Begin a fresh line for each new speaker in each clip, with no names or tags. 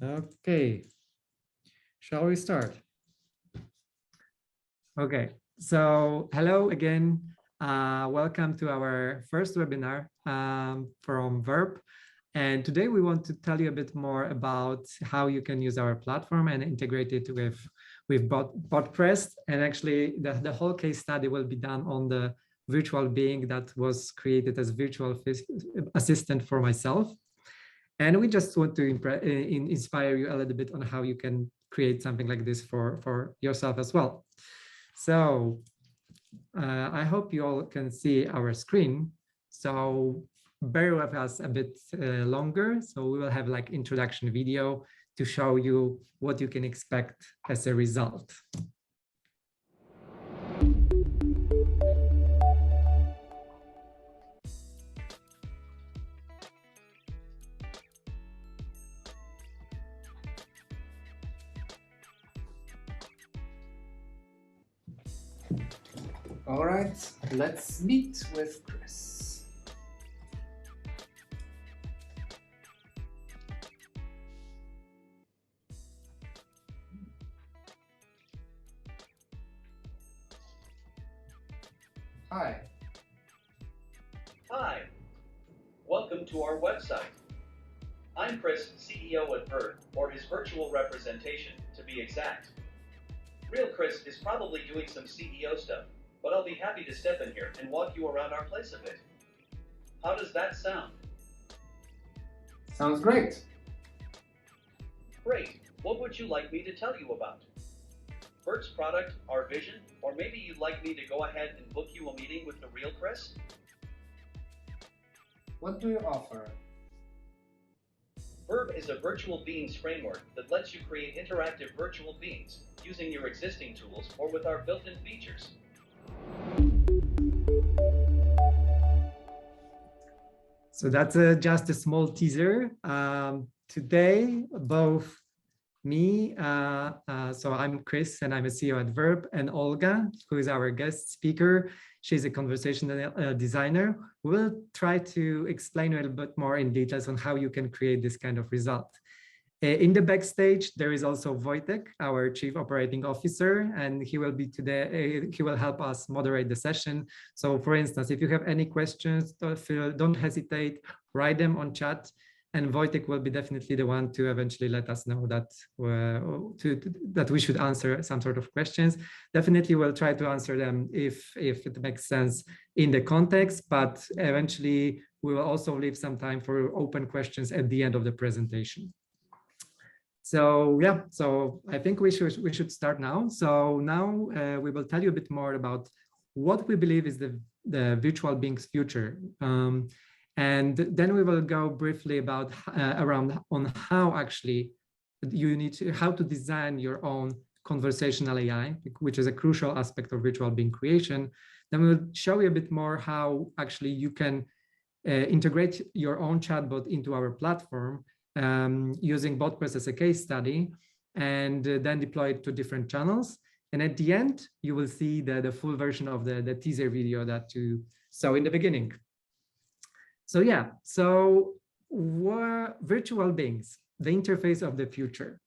Okay, shall we start? Okay, so hello again. Welcome to our first webinar from Verbe. And today we want to tell you a bit more about how you can use our platform and integrate it with Botpress. And actually, the whole case study will be done on the virtual being that was created as virtual assistant for myself. And we just want to inspire you a little bit on how you can create something like this for yourself as well. So I hope you all can see our screen. So bear with us a bit longer. So we will have like introduction video to show you what you can expect as a result.
All right, let's meet with Chris. Hi.
Hi, welcome to our website. I'm Chris, CEO at Verbe, or his virtual representation, to be exact. Real Chris is probably doing some CEO stuff, but I'll be happy to step in here and walk you around our place a bit. How does that sound?
Sounds great.
Great. What would you like me to tell you about? Verbe's product, our vision, or maybe you'd like me to go ahead and book you a meeting with the real Chris?
What do you offer?
Verbe is a virtual beings framework that lets you create interactive virtual beings using your existing tools or with our built-in features.
So that's just a small teaser. Today, both me, so I'm Chris and I'm a CEO at Verbe, and Olga, who is our guest speaker. She's a conversational designer. We'll try to explain a little bit more in details on how you can create this kind of result. In the backstage, there is also Wojtek, our Chief Operating Officer, and he will be today. He will help us moderate the session. So, for instance, if you have any questions, don't hesitate, write them on chat, and Wojtek will be definitely the one to eventually let us know that that we should answer some sort of questions. Definitely, we'll try to answer them if it makes sense in the context, but eventually we will also leave some time for open questions at the end of the presentation. So yeah, so I think we should start now. So now we will tell you a bit more about what we believe is the virtual being's future. And then we will go briefly about around on how actually you need to, how to design your own conversational AI, which is a crucial aspect of virtual being creation. Then we'll show you a bit more how actually you can integrate your own chatbot into our platform using Botpress as a case study, and then deploy it to different channels. And at the end, you will see the full version of the teaser video that you saw in the beginning. So yeah, so virtual beings, the interface of the future.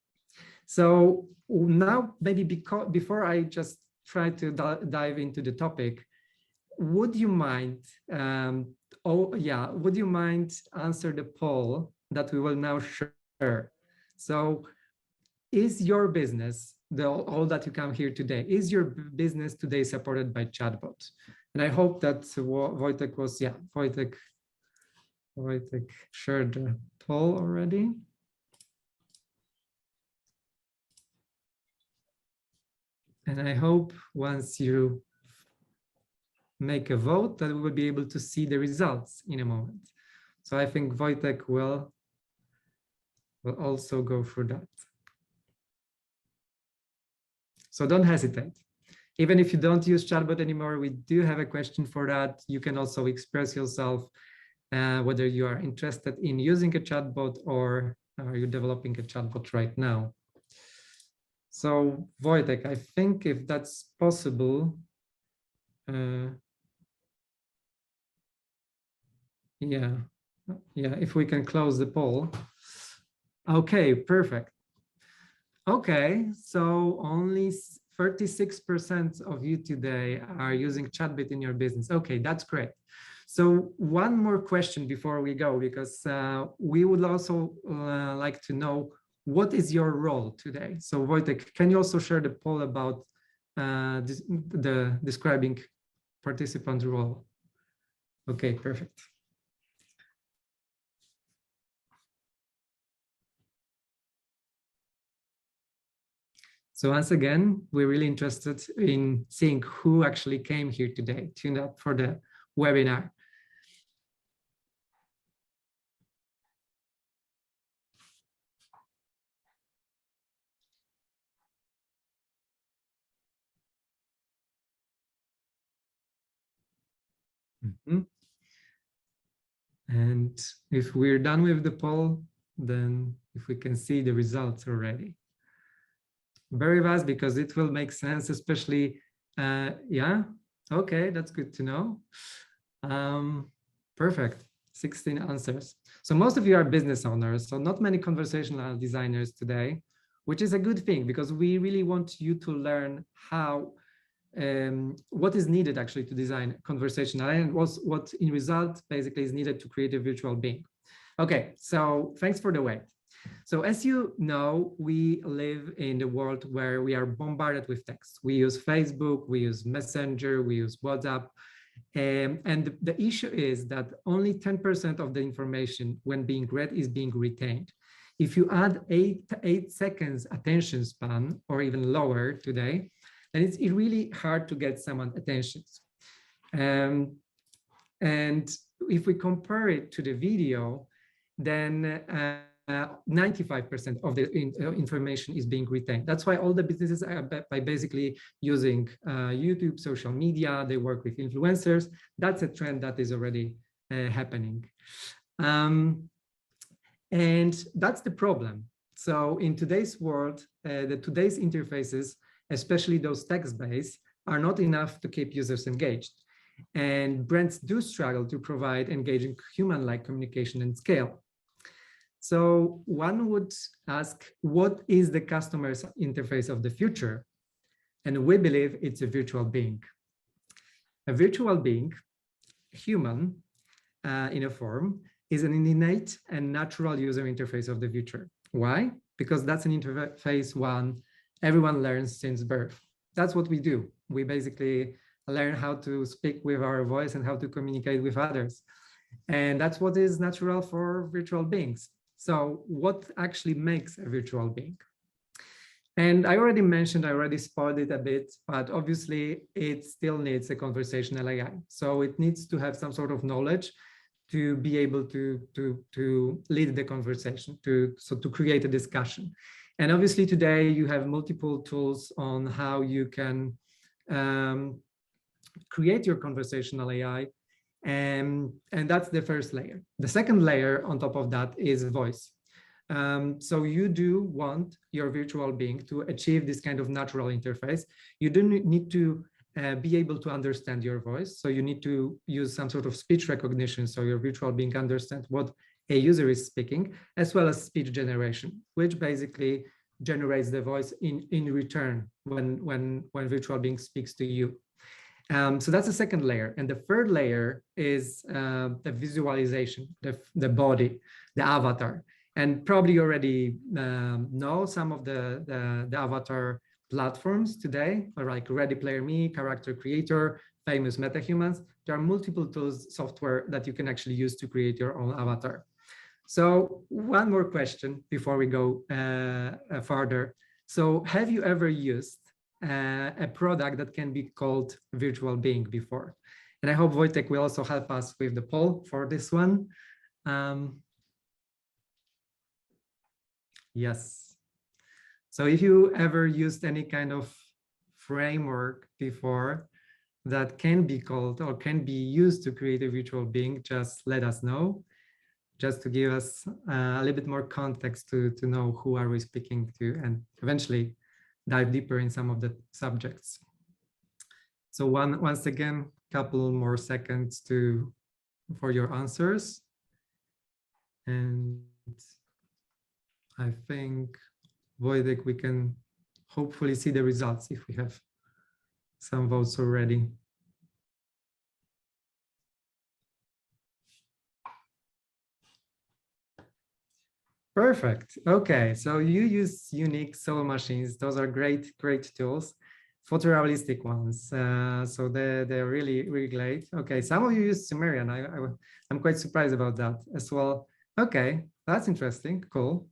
So now maybe before I just try to dive into the topic, would you mind, would you mind answer the poll that we will now share? So is your business, all that you come here today, is your business today supported by chatbot? And I hope that Wojtek was, yeah, Wojtek shared the poll already. And I hope once you make a vote that we will be able to see the results in a moment. So I think Wojtek will also go through that. So don't hesitate. Even if you don't use chatbot anymore, we do have a question for that. You can also express yourself, whether you are interested in using a chatbot or are you developing a chatbot right now. So Wojtek, I think if that's possible, yeah, if we can close the poll. Okay, perfect. Okay, so only 36% of you today are using Chatbit in your business. Okay, that's great. So one more question before we go, because we would also like to know, what is your role today? So Wojtek, can you also share the poll about the describing participant role? Okay, perfect. So once again, we're really interested in seeing who actually came here today, tuned up for the webinar. Mm-hmm. And if we're done with the poll, then if we can see the results already. Very fast, because it will make sense, especially, yeah, okay, that's good to know. Perfect, 16 answers. So most of you are business owners, so not many conversational designers today, which is a good thing, because we really want you to learn how what is needed actually to design conversational AI, and what in result basically is needed to create a virtual being. Okay, so thanks for the wait. So as you know, we live in the world where we are bombarded with text. We use Facebook, we use Messenger, we use WhatsApp. And the issue is that only 10% of the information when being read is being retained. If you add eight seconds attention span, or even lower today, then it's really hard to get someone's attention. And if we compare it to the video, then 95% of the information is being retained. That's why all the businesses are by basically using YouTube, social media. They work with influencers. That's a trend that is already happening. And that's the problem. So in today's world, today's interfaces, especially those text-based, are not enough to keep users engaged. And brands do struggle to provide engaging human-like communication and scale. So one would ask, what is the customer's interface of the future? And we believe it's a virtual being. A virtual being, human in a form, is an innate and natural user interface of the future. Why? Because that's an interface one everyone learns since birth. That's what we do. We basically learn how to speak with our voice and how to communicate with others. And that's what is natural for virtual beings. So what actually makes a virtual being? And I already spoiled it a bit, but obviously it still needs a conversational AI. So it needs to have some sort of knowledge to be able to lead the conversation, to create a discussion. And obviously today you have multiple tools on how you can create your conversational AI. And that's the first layer. The second layer on top of that is voice. So you do want your virtual being to achieve this kind of natural interface. You do need to be able to understand your voice. So you need to use some sort of speech recognition, so your virtual being understands what a user is speaking, as well as speech generation, which basically generates the voice in return when virtual being speaks to you. So that's the second layer. And the third layer is the visualization, the body, the avatar. And probably you already know some of the avatar platforms today, like Ready Player Me, Character Creator, Famous MetaHumans. There are multiple tools, software that you can actually use to create your own avatar. So one more question before we go further. So have you ever used a product that can be called virtual being before? And I hope Wojtek will also help us with the poll for this one. Yes. So if you ever used any kind of framework before that can be called or can be used to create a virtual being, just let us know, just to give us a little bit more context to know who are we speaking to, and eventually dive deeper in some of the subjects. So once again, couple more seconds for your answers. And I think, Wojtek, we can hopefully see the results if we have some votes already. Perfect. Okay, so you use unique solo machines. Those are great tools, photorealistic ones. So they're really, really great. Okay, some of you use Sumerian. I'm quite surprised about that as well. Okay, that's interesting. Cool.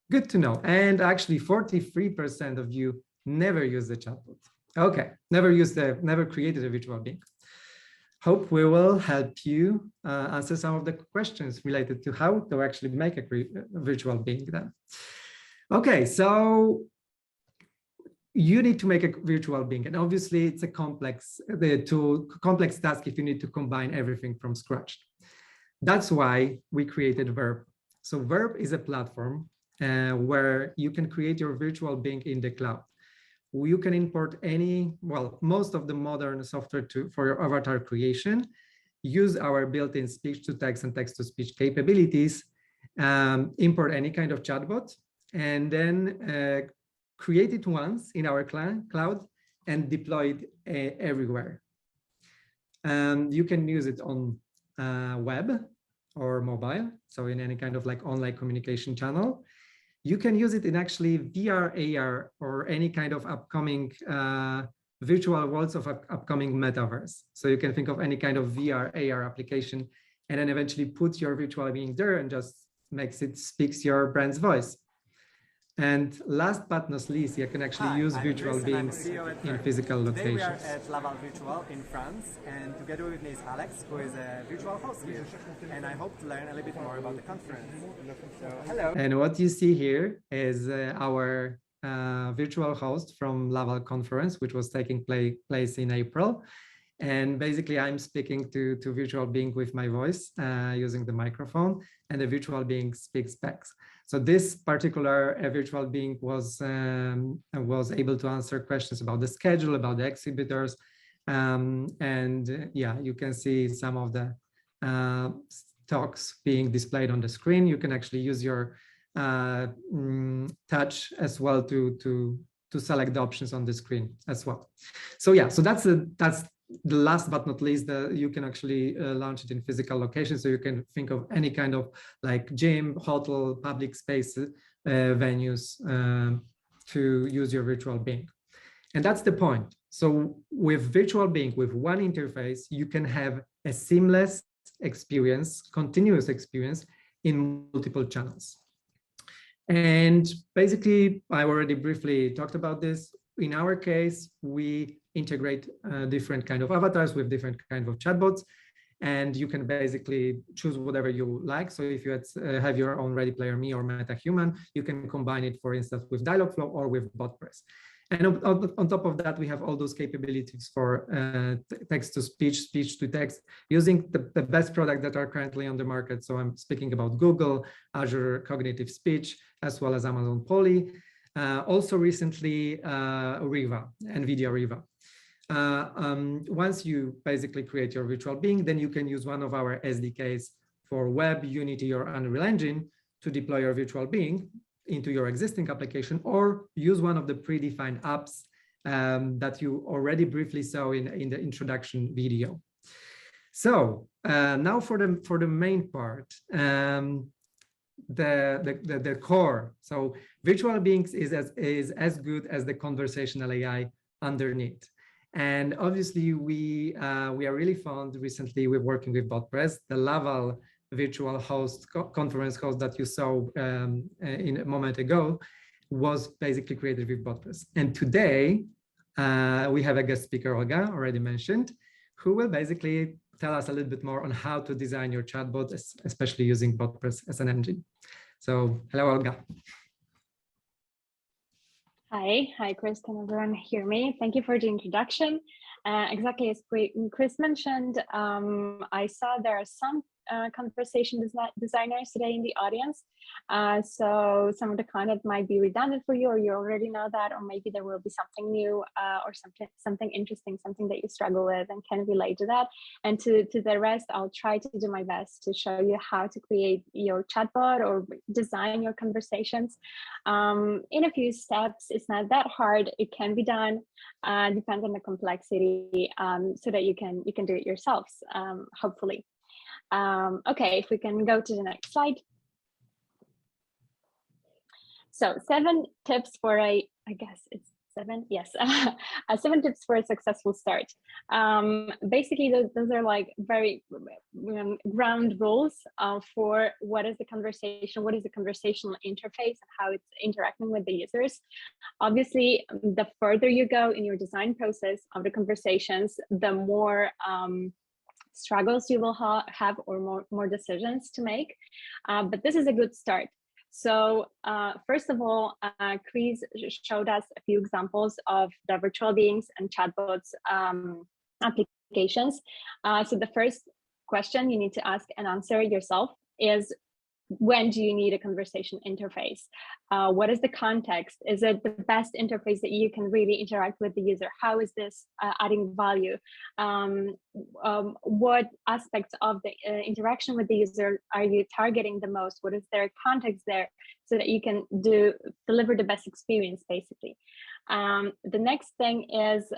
Good to know. And actually 43% of you never use the chatbot. Okay, never created a virtual being. Hope we will help you answer some of the questions related to how to actually make a virtual being then. Okay, so you need to make a virtual being, and obviously it's a complex task if you need to combine everything from scratch. That's why we created Virbe. So Virbe is a platform where you can create your virtual being in the cloud. You can import most of the modern software for your avatar creation, use our built-in speech-to-text and text-to-speech capabilities, import any kind of chatbot, and then create it once in our cloud and deploy it everywhere. You can use it on web or mobile, so in any kind of like online communication channel. You can use it in actually VR, AR, or any kind of upcoming virtual worlds of upcoming metaverse. So you can think of any kind of VR, AR application, and then eventually put your virtual being there and just speaks your brand's voice. And last but not least, you can actually use virtual beings in physical locations. Today we are at Laval Virtual in France, and together with me is Alex, who is a virtual host here. And I hope to learn a little bit more about the conference. So, hello. And what you see here is our virtual host from Laval conference, which was taking place in April. And basically, I'm speaking to virtual being with my voice using the microphone, and the virtual being speaks back. So this particular virtual being was able to answer questions about the schedule, about the exhibitors, and yeah, you can see some of the talks being displayed on the screen. You can actually use your touch as well to select the options on the screen as well. So yeah, so that's the last but not least, you can actually launch it in physical locations. So you can think of any kind of like gym, hotel, public spaces, venues to use your virtual being. And that's the point. So with virtual being, with one interface, you can have a seamless experience, continuous experience in multiple channels. And basically, I already briefly talked about this. In our case, we integrate different kind of avatars with different kind of chatbots, and you can basically choose whatever you like. So if you have your own Ready Player Me or MetaHuman, you can combine it, for instance, with Dialogflow or with Botpress. And on top of that, we have all those capabilities for text-to-speech, speech-to-text, using the best products that are currently on the market. So I'm speaking about Google, Azure Cognitive Speech, as well as Amazon Polly. Also recently, Riva, NVIDIA Riva. Once you basically create your virtual being, then you can use one of our SDKs for Web, Unity, or Unreal Engine to deploy your virtual being into your existing application, or use one of the predefined apps that you already briefly saw in the introduction video. So now for the main part, the core. So virtual beings is as good as the conversational AI underneath. And obviously we are really fond recently with working with Botpress, the Laval virtual host conference host that you saw in a moment ago was basically created with Botpress. And today we have a guest speaker, Olga, already mentioned, who will basically tell us a little bit more on how to design your chatbot, especially using Botpress as an engine. So hello, Olga.
Hi, Chris. Can everyone hear me? Thank you for the introduction. Exactly as Chris mentioned, I saw there are some conversation designers today in the audience. So some of the content might be redundant for you, or you already know that, or maybe there will be something new or something interesting, something that you struggle with and can relate to that. And to the rest, I'll try to do my best to show you how to create your chatbot or design your conversations in a few steps. It's not that hard. It can be done. Depends on the complexity, so that you can do it yourselves, hopefully. Okay, if we can go to the next slide. So 7 tips for I guess it's 7, yes, 7 tips for a successful start. Basically, those are like very ground rules for what is the conversation, what is the conversational interface, and how it's interacting with the users. Obviously, the further you go in your design process of the conversations, the more struggles you will have, or more decisions to make. But this is a good start. So first of all, Chris showed us a few examples of the virtual beings and chatbots applications. So the first question you need to ask and answer yourself is, when do you need a conversation interface? What is the context? Is it the best interface that you can really interact with the user? How is this adding value? What aspects of the interaction with the user are you targeting the most? What is their context there, so that you can deliver the best experience, basically. The next thing is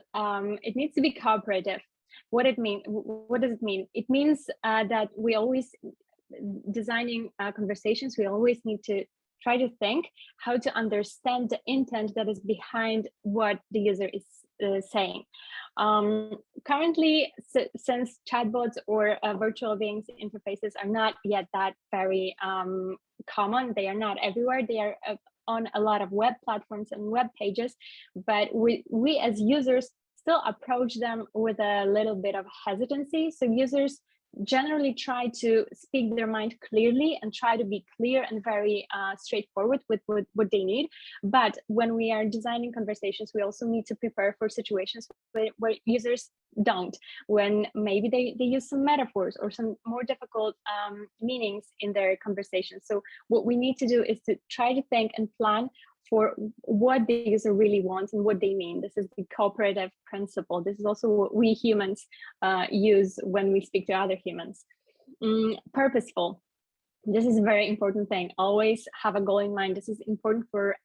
it needs to be cooperative. What does it mean? It means that we always, designing conversations, we always need to try to think how to understand the intent that is behind what the user is saying. Currently, since chatbots or virtual beings interfaces are not yet that very common, they are not everywhere. They are on a lot of web platforms and web pages, but we as users still approach them with a little bit of hesitancy. So users generally try to speak their mind clearly and try to be clear and very straightforward with what they need. But when we are designing conversations, we also need to prepare for situations where users don't, when maybe they use some metaphors or some more difficult meanings in their conversation. So what we need to do is to try to think and plan for what the user really wants and what they mean. This is the cooperative principle. This is also what we humans use when we speak to other humans. Purposeful. This is a very important thing. Always have a goal in mind. This is important for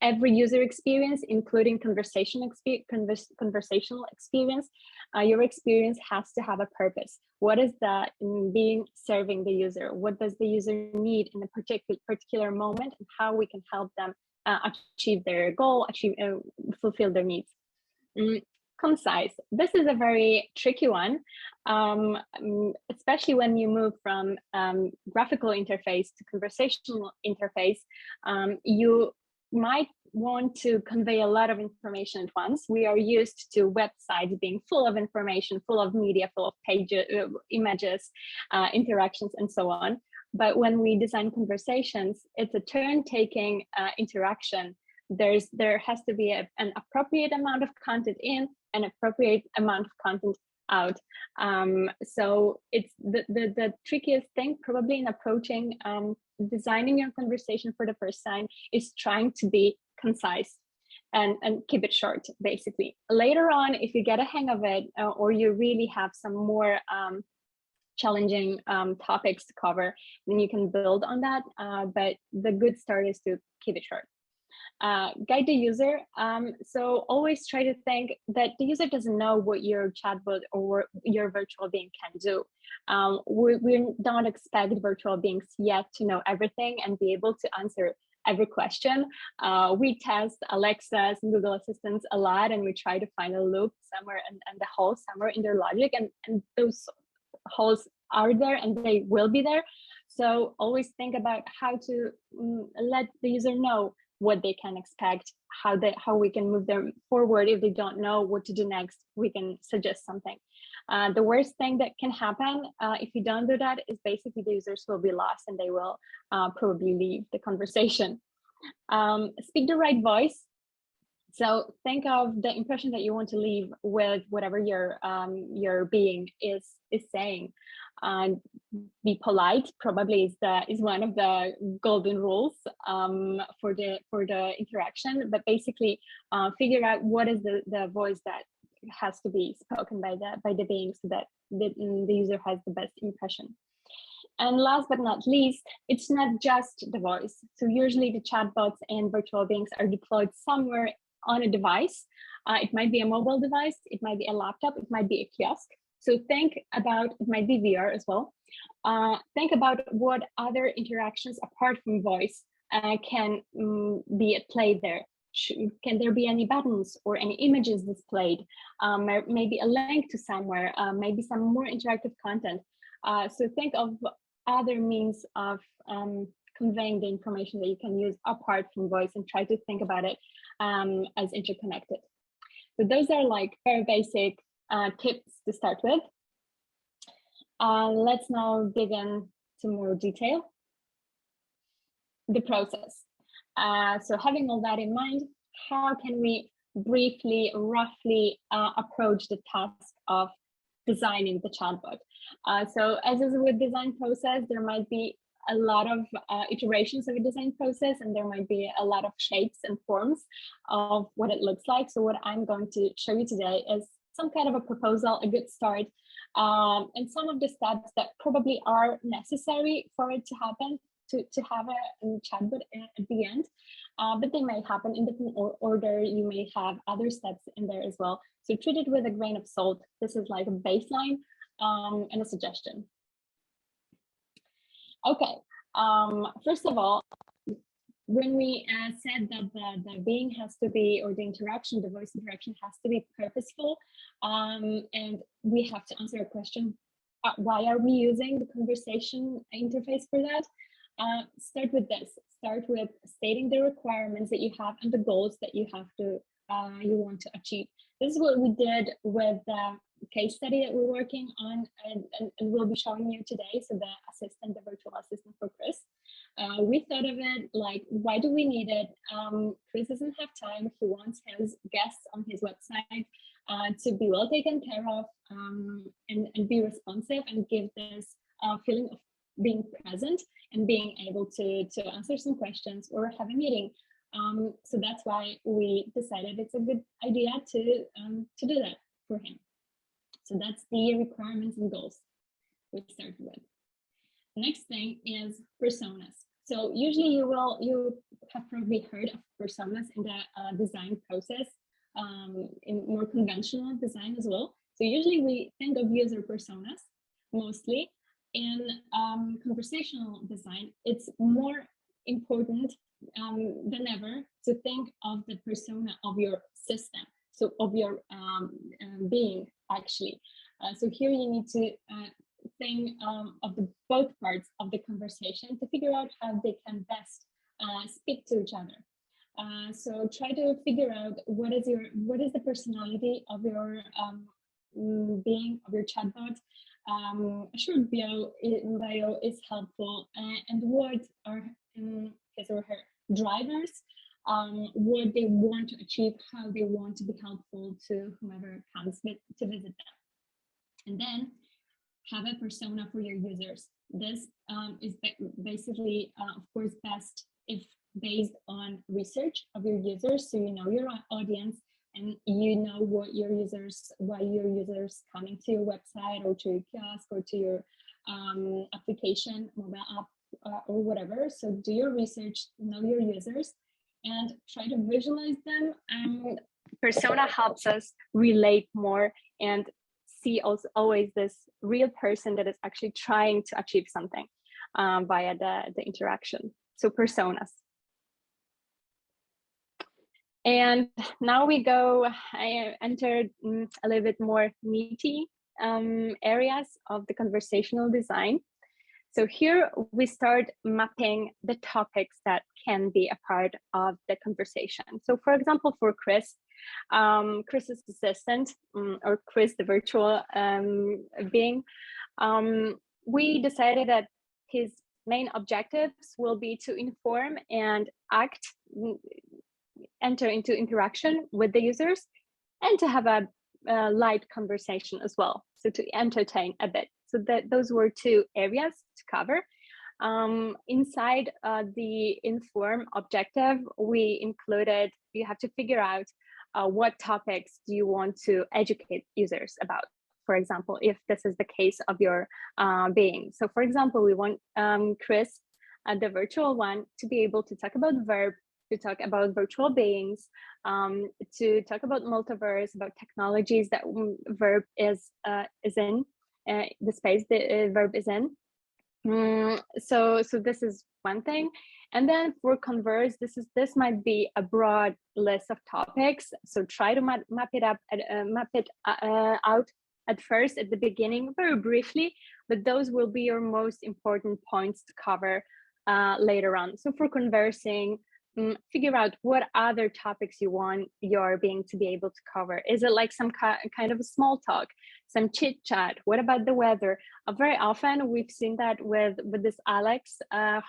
every user experience, including conversational experience. Your experience has to have a purpose. What is that being serving the user? What does the user need in a particular moment, and how we can help them achieve their goal, fulfill their needs. Concise. This is a very tricky one, especially when you move from graphical interface to conversational interface. You might want to convey a lot of information at once. We are used to websites being full of information, full of media, full of pages, images, interactions, and so on. But when we design conversations, it's a turn-taking interaction. There has to be an appropriate amount of content in and appropriate amount of content out. So it's the trickiest thing probably in approaching designing your conversation for the first time is trying to be concise and keep it short, basically. Later on, if you get a hang of it, or you really have some more challenging topics to cover, then you can build on that. But the good start is to keep it short. Guide the user. So always try to think that the user doesn't know what your chatbot or your virtual being can do. We don't expect virtual beings yet to know everything and be able to answer every question. We test Alexas and Google Assistants a lot, and we try to find a loop somewhere and the hole somewhere in their logic, and those holes are there and they will be there. So always think about how to let the user know what they can expect, how we can move them forward. If they don't know what to do next, we can suggest something. The worst thing that can happen if you don't do that is basically the users will be lost and they will probably leave the conversation. Speak the right voice. So think of the impression that you want to leave with whatever your being is saying. be polite probably is one of the golden rules for the interaction, but basically figure out what is the voice that has to be spoken by the being, so that the user has the best impression. And last but not least, it's not just the voice. So usually the chatbots and virtual beings are deployed somewhere on a device. It might be a mobile device, it might be a laptop, it might be a kiosk. So think about, it might be VR as well. Think about what other interactions apart from voice can be at play there. Can there be any buttons or any images displayed? Maybe a link to somewhere, maybe some more interactive content. So think of other means of conveying the information that you can use apart from voice, and try to think about it as interconnected. So those are like very basic tips to start with. Let's now dig into more detail. The process. So having all that in mind, how can we briefly, roughly approach the task of designing the chatbot? So as is with design process, there might be a lot of iterations of a design process, and there might be a lot of shapes and forms of what it looks like. So what I'm going to show you today is some kind of a proposal, a good start, and some of the steps that probably are necessary for it to happen, to have a chatbot at the end, but they may happen in different order. You may have other steps in there as well. So treat it with a grain of salt. This is like a baseline and a suggestion. Okay, first of all, when we said that the being has to be, or the interaction, the voice interaction has to be purposeful, and we have to answer a question, why are we using the conversation interface for that? Start with this. Start with stating the requirements that you have and the goals that you have to you want to achieve. This is what we did with the case study that we're working on, and we'll be showing you today. So the assistant, the virtual assistant for Chris. We thought of it like, why do we need it? Chris doesn't have time. He wants his guests on his website to be well taken care of, and be responsive and give this feeling of being present and being able to answer some questions or have a meeting. So that's why we decided it's a good idea to do that for him. So that's the requirements and goals we started with. The next thing is personas. So usually you have probably heard of personas in the design process, in more conventional design as well. So usually we think of user personas mostly. In conversational design, it's more important than ever to think of the persona of your system, so of your being actually. So here you need to think of both parts of the conversation to figure out how they can best speak to each other. So try to figure out what is the personality of your being, of your chatbot. A short bio is helpful, and what are his or her drivers, what they want to achieve, how they want to be helpful to whomever comes to visit them. And then have a persona for your users. This is basically, of course, best if based on research of your users, so you know your audience and you know what your users, why your users coming to your website or to your kiosk or to your application, mobile app, or whatever. So do your research, know your users, and try to visualize them. Persona helps us relate more and see also always this real person that is actually trying to achieve something via the interaction. So personas. And now we go, I entered a little bit more meaty areas of the conversational design. So here we start mapping the topics that can be a part of the conversation. So for example, for Chris, Chris's assistant, or Chris, the virtual being, we decided that his main objectives will be to inform and enter into interaction with the users, and to have a light conversation as well, so to entertain a bit. So that those were two areas to cover. Inside the inform objective, we included, you have to figure out what topics do you want to educate users about. For example, if this is the case of your being. So for example, we want Chris, the virtual one, to be able to talk about Verb, to talk about virtual beings, to talk about multiverse, about technologies that Verb is in, the space that Verb is in. So this is one thing. And then for Converse, this might be a broad list of topics. So try to map it out at first, at the beginning, very briefly, but those will be your most important points to cover later on. So for conversing, figure out what other topics you want your being to be able to cover. Is it like some kind of a small talk, some chit chat? What about the weather? Very often we've seen that with this Alex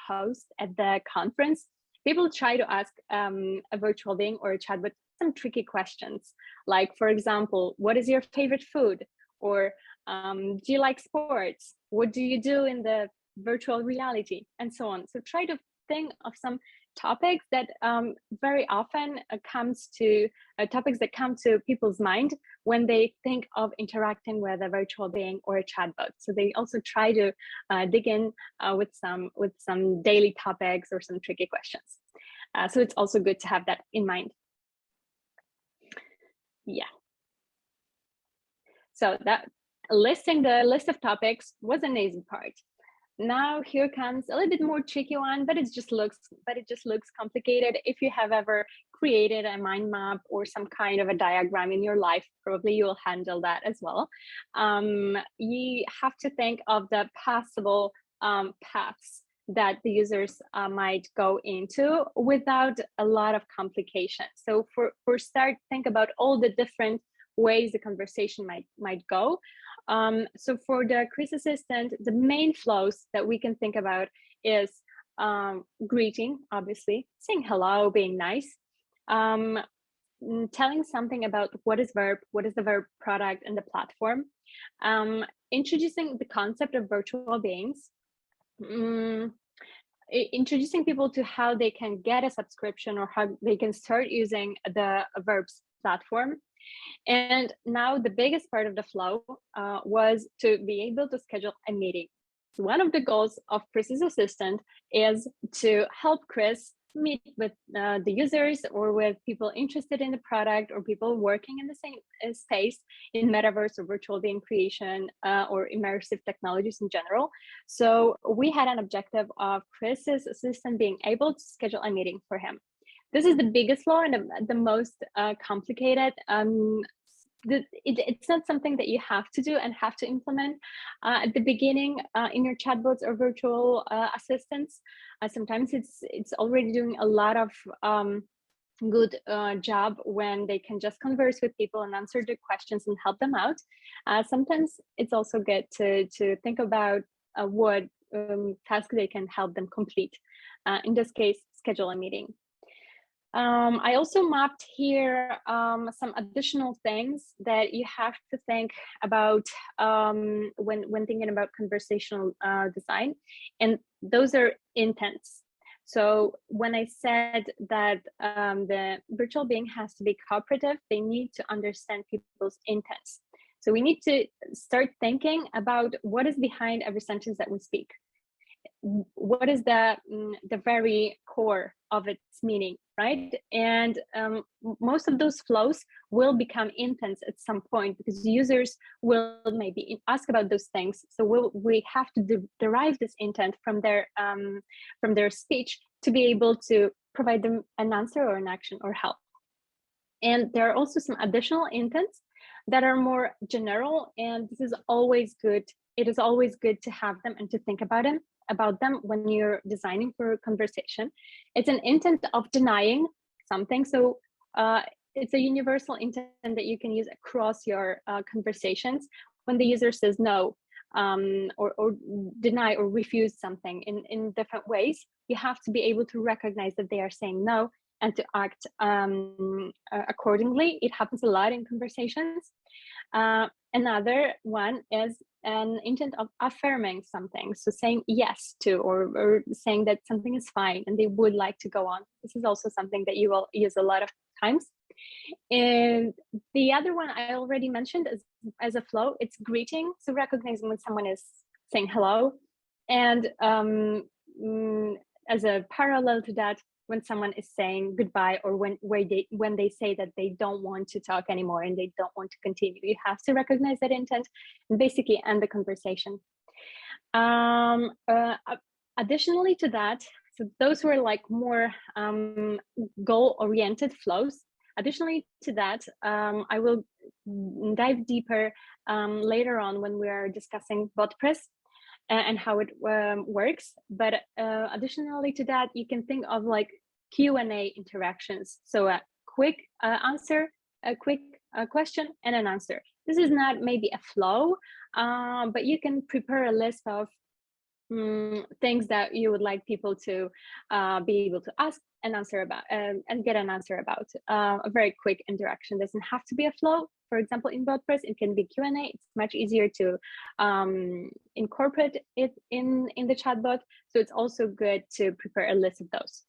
host at the conference. People try to ask a virtual being or a chatbot some tricky questions, like, for example, what is your favorite food? Or do you like sports? What do you do in the virtual reality? And so on. So try to think of some topics that very often comes to topics that come to people's mind when they think of interacting with a virtual being or a chatbot. So they also try to dig in with some daily topics or some tricky questions. So it's also good to have that in mind. Yeah. So that listing the list of topics was an easy part. Now here comes a little bit more tricky one, but it just looks complicated. If you have ever created a mind map or some kind of a diagram in your life, probably you will handle that as well. You have to think of the possible paths that the users might go into without a lot of complication. So for start, think about all the different ways the conversation might go. So for the Chris Assistant, the main flows that we can think about is greeting, obviously, saying hello, being nice, telling something about what is Verb, what is the Verb product and the platform, introducing the concept of virtual beings, introducing people to how they can get a subscription or how they can start using the Verb's platform. And now the biggest part of the flow was to be able to schedule a meeting. So one of the goals of Chris's Assistant is to help Chris meet with the users or with people interested in the product or people working in the same space in metaverse or virtual being creation or immersive technologies in general. So we had an objective of Chris's Assistant being able to schedule a meeting for him. This is the biggest flaw and the most complicated. It's not something that you have to do and have to implement at the beginning in your chatbots or virtual assistants. Sometimes it's already doing a lot of good job when they can just converse with people and answer their questions and help them out. Sometimes it's also good to think about what task they can help them complete. In this case, schedule a meeting. I also mapped here some additional things that you have to think about when thinking about conversational design, and those are intents. So when I said that the virtual being has to be cooperative, they need to understand people's intents. So we need to start thinking about what is behind every sentence that we speak. What is the very core of its meaning, right? And most of those flows will become intents at some point because users will maybe ask about those things. So we have to derive this intent from their speech to be able to provide them an answer or an action or help. And there are also some additional intents that are more general, and this is always good. It is always good to have them and to think about them when you're designing for a conversation. It's an intent of denying something. So it's a universal intent that you can use across your conversations. When the user says no or deny or refuse something in different ways, you have to be able to recognize that they are saying no and to act accordingly. It happens a lot in conversations. Another one is an intent of affirming something, so saying yes to, or saying that something is fine and they would like to go on. This is also something that you will use a lot of times. And the other one I already mentioned as a flow, it's greeting, so recognizing when someone is saying hello, and as a parallel to that, when someone is saying goodbye, or when they say that they don't want to talk anymore and they don't want to continue. You have to recognize that intent and basically end the conversation. Additionally to that, so those were like more goal-oriented flows. Additionally to that, I will dive deeper later on when we are discussing Wordpress and how it works. But additionally to that, you can think of like Q&A interactions. So a quick answer, a quick question, and an answer. This is not maybe a flow, but you can prepare a list of things that you would like people to be able to ask and answer about, and get an answer about. A very quick interaction doesn't have to be a flow. For example, in Wordpress, it can be Q&A. It's much easier to incorporate it in the chatbot. So it's also good to prepare a list of those.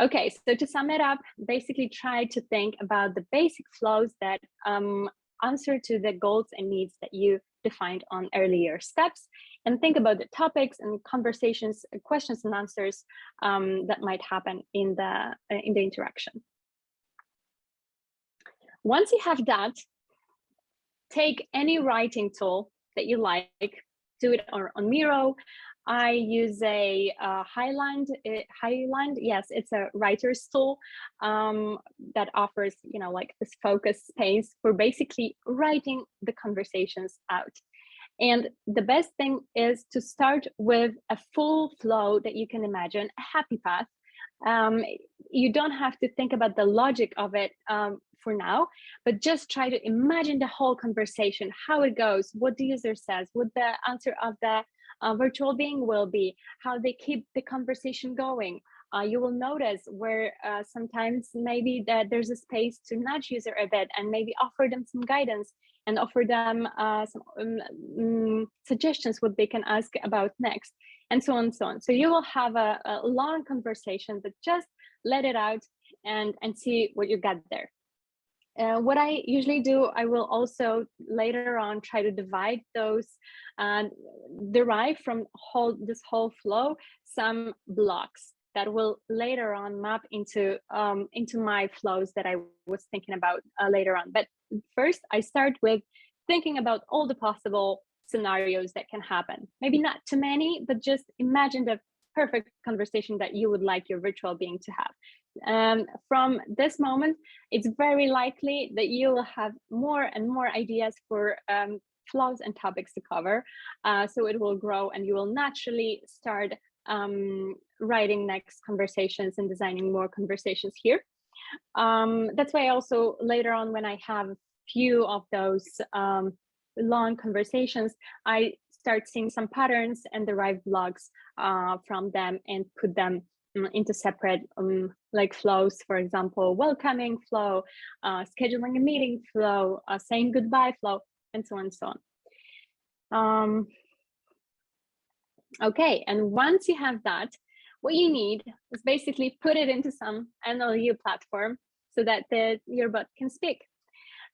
Okay, so to sum it up, basically try to think about the basic flows that answer to the goals and needs that you defined on earlier steps, and think about the topics and conversations, questions and answers that might happen in the interaction. Once you have that, take any writing tool that you like, do it on Miro. I use a Highland. Yes, it's a writer's tool that offers, like this focus space for basically writing the conversations out. And the best thing is to start with a full flow that you can imagine, a happy path. You don't have to think about the logic of it for now, but just try to imagine the whole conversation, how it goes, what the user says, what the answer of the virtual being will be, how they keep the conversation going. You will notice where sometimes maybe that there's a space to nudge user a bit and maybe offer them some guidance and offer them some suggestions what they can ask about next, and so on and so on. So you will have a long conversation, but just let it out and see what you got there. What I usually do, I will also later on try to divide those and derive from this whole flow some blocks that will later on map into my flows that I was thinking about later on. But first, I start with thinking about all the possible scenarios that can happen. Maybe not too many, but just imagine the perfect conversation that you would like your virtual being to have. From this moment, it's very likely that you will have more and more ideas for flows and topics to cover. So it will grow and you will naturally start writing next conversations and designing more conversations here. That's why also later on, when I have a few of those long conversations, I start seeing some patterns and derive blogs from them and put them into separate like flows. For example, welcoming flow, scheduling a meeting flow, saying goodbye flow, and so on and so on. Okay, and once you have that, what you need is basically put it into some NLU platform so that your bot can speak.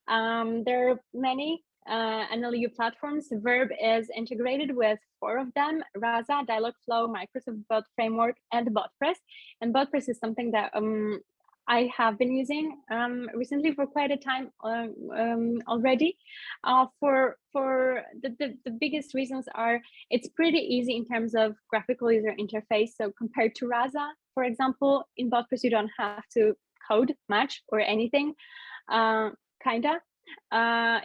There are many NLU platforms. Virbe is integrated with 4 of them: Rasa, Dialogflow, Microsoft Bot Framework, and Botpress. And Botpress is something that I have been using recently for quite a time already. For the biggest reasons are it's pretty easy in terms of graphical user interface. So compared to Rasa, for example, in Botpress you don't have to code much or anything, kinda.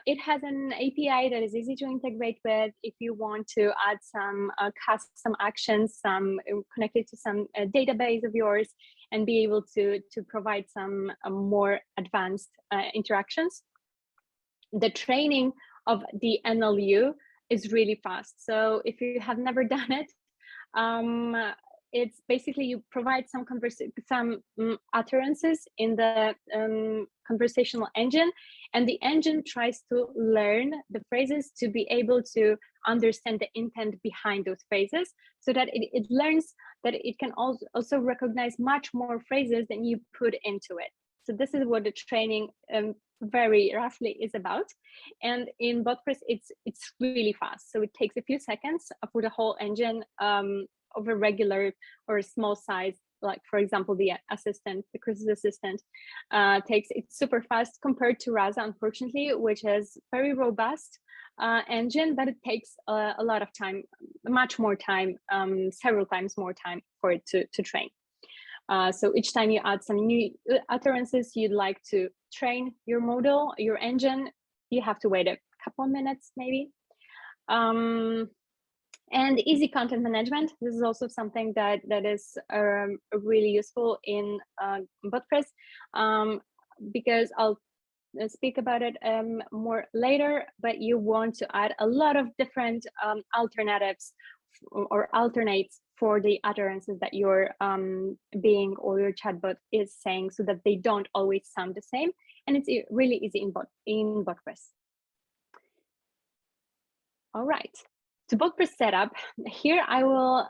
It has an API that is easy to integrate with if you want to add some custom actions, some connected to some database of yours, and be able to provide some more advanced interactions. The training of the NLU is really fast. So if you have never done it, it's basically you provide some utterances in the conversational engine, and the engine tries to learn the phrases to be able to understand the intent behind those phrases, so that it learns that it can also recognize much more phrases than you put into it. So this is what the training very roughly is about. And in Botpress, it's really fast. So it takes a few seconds for the whole engine of a regular or a small size, like for example, the assistant, the Chris's assistant, it's super fast compared to Rasa, unfortunately, which is very robust engine, but it takes a lot of time, much more time, several times more time for it to train. So each time you add some new utterances you'd like to train your model, your engine, you have to wait a couple of minutes maybe. And easy content management. This is also something that is really useful in Botpress, because I'll speak about it more later, but you want to add a lot of different alternatives or alternates for the utterances that your being or your chatbot is saying, so that they don't always sound the same. And it's really easy in Botpress. All right. To Botpress setup, here I will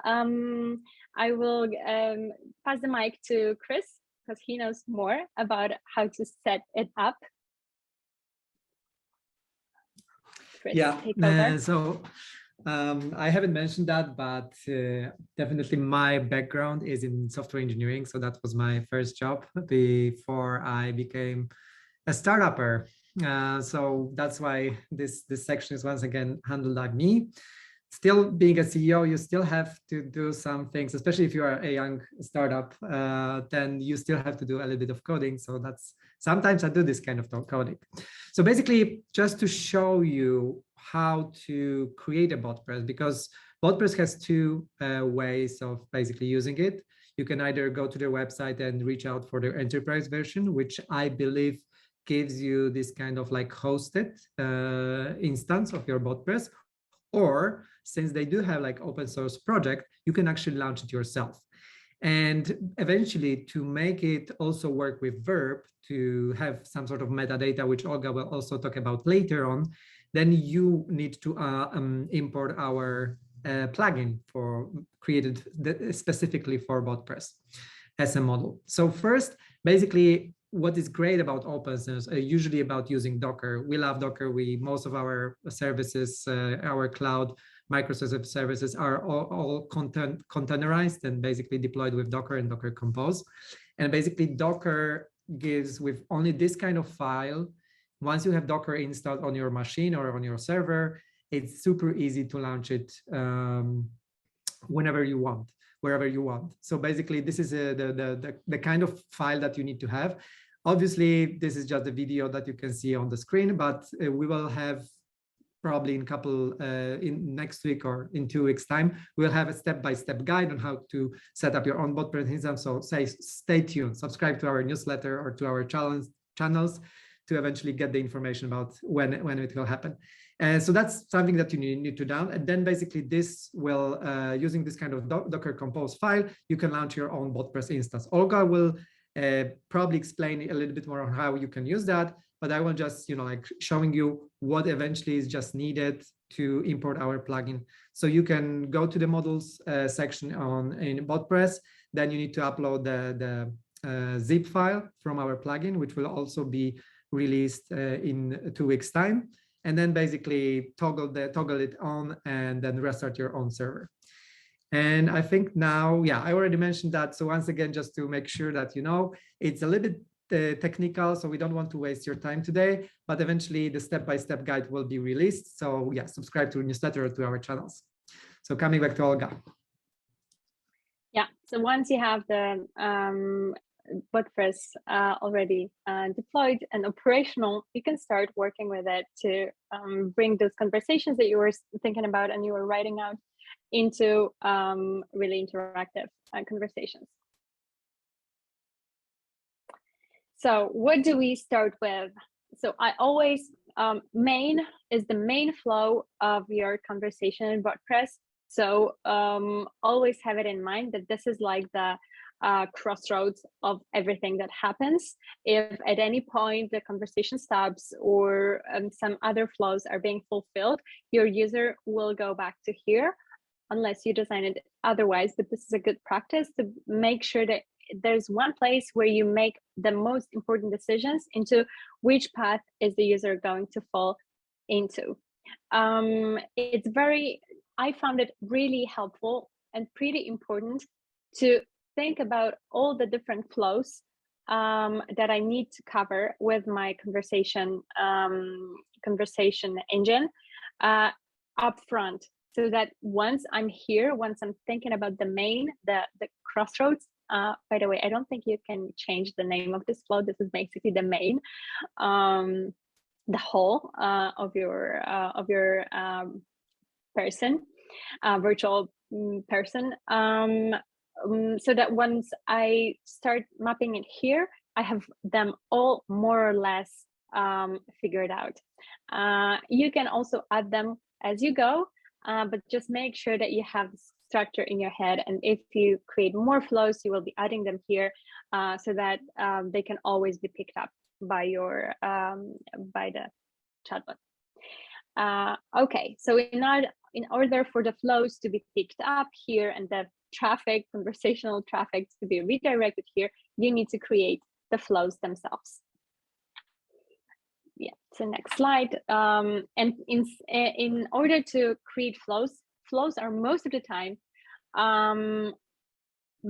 pass the mic to Chris, because he knows more about how to set it up. Chris, take over.
So I haven't mentioned that, but definitely my background is in software engineering. So that was my first job before I became a startupper. So that's why this section is once again handled by me. Still, being a CEO, you still have to do some things, especially if you are a young startup, then you still have to do a little bit of coding. So that's sometimes I do this kind of coding. So basically, just to show you how to create a Botpress, because Botpress has two ways of basically using it. You can either go to their website and reach out for their enterprise version, which I believe gives you this kind of like hosted instance of your Botpress. Or since they do have like open source project, you can actually launch it yourself. And eventually, to make it also work with Virbe, to have some sort of metadata, which Olga will also talk about later on, then you need to import our plugin created specifically for Botpress as a model. So first, basically, what is great about open source, usually about using Docker. We love Docker. Most of our services, our cloud microservice services are all containerized and basically deployed with Docker and Docker Compose. And basically Docker gives, with only this kind of file, once you have Docker installed on your machine or on your server, it's super easy to launch it whenever you want, wherever you want. So basically, this is the kind of file that you need to have. Obviously, this is just a video that you can see on the screen, but we will have probably in next week or in 2 weeks' time, we'll have a step-by-step guide on how to set up your own Botpress instance. So stay tuned, subscribe to our newsletter or to our channels to eventually get the information about when it will happen. So that's something that you need to download. And then basically this will, using this kind of Docker Compose file, you can launch your own Botpress instance. Olga will probably explain a little bit more on how you can use that, but I will just, like showing you what eventually is just needed to import our plugin. So you can go to the models section in Botpress, then you need to upload the zip file from our plugin, which will also be released in 2 weeks' time. And then basically toggle it on and then restart your own server. And I think now, yeah, I already mentioned that. So once again, just to make sure that it's a little bit technical, so we don't want to waste your time today, but eventually the step-by-step guide will be released. So yeah, subscribe to the newsletter or to our channels. So coming back to Olga.
Yeah, so once you have the Wordpress already deployed and operational, you can start working with it to bring those conversations that you were thinking about and you were writing out into really interactive conversations. So what do we start with? So I always, main is the main flow of your conversation in Wordpress. So always have it in mind that this is like the crossroads of everything that happens. If at any point the conversation stops or some other flows are being fulfilled, your user will go back to here unless you design it otherwise. But this is a good practice to make sure that there's one place where you make the most important decisions into which path is the user going to fall into. I found it really helpful and pretty important to think about all the different flows that I need to cover with my conversation engine up front, so that once I'm here, once I'm thinking about the main, the crossroads. By the way, I don't think you can change the name of this flow. This is basically the main, the whole of your person, virtual person. So that once I start mapping it here, I have them all more or less figured out. You can also add them as you go, but just make sure that you have structure in your head. And if you create more flows, you will be adding them here so that they can always be picked up by your by the chatbot. Okay, so in order for the flows to be picked up here and the traffic, conversational traffic, to be redirected here, you need to create the flows themselves. Yeah, so next slide. And in order to create flows are most of the time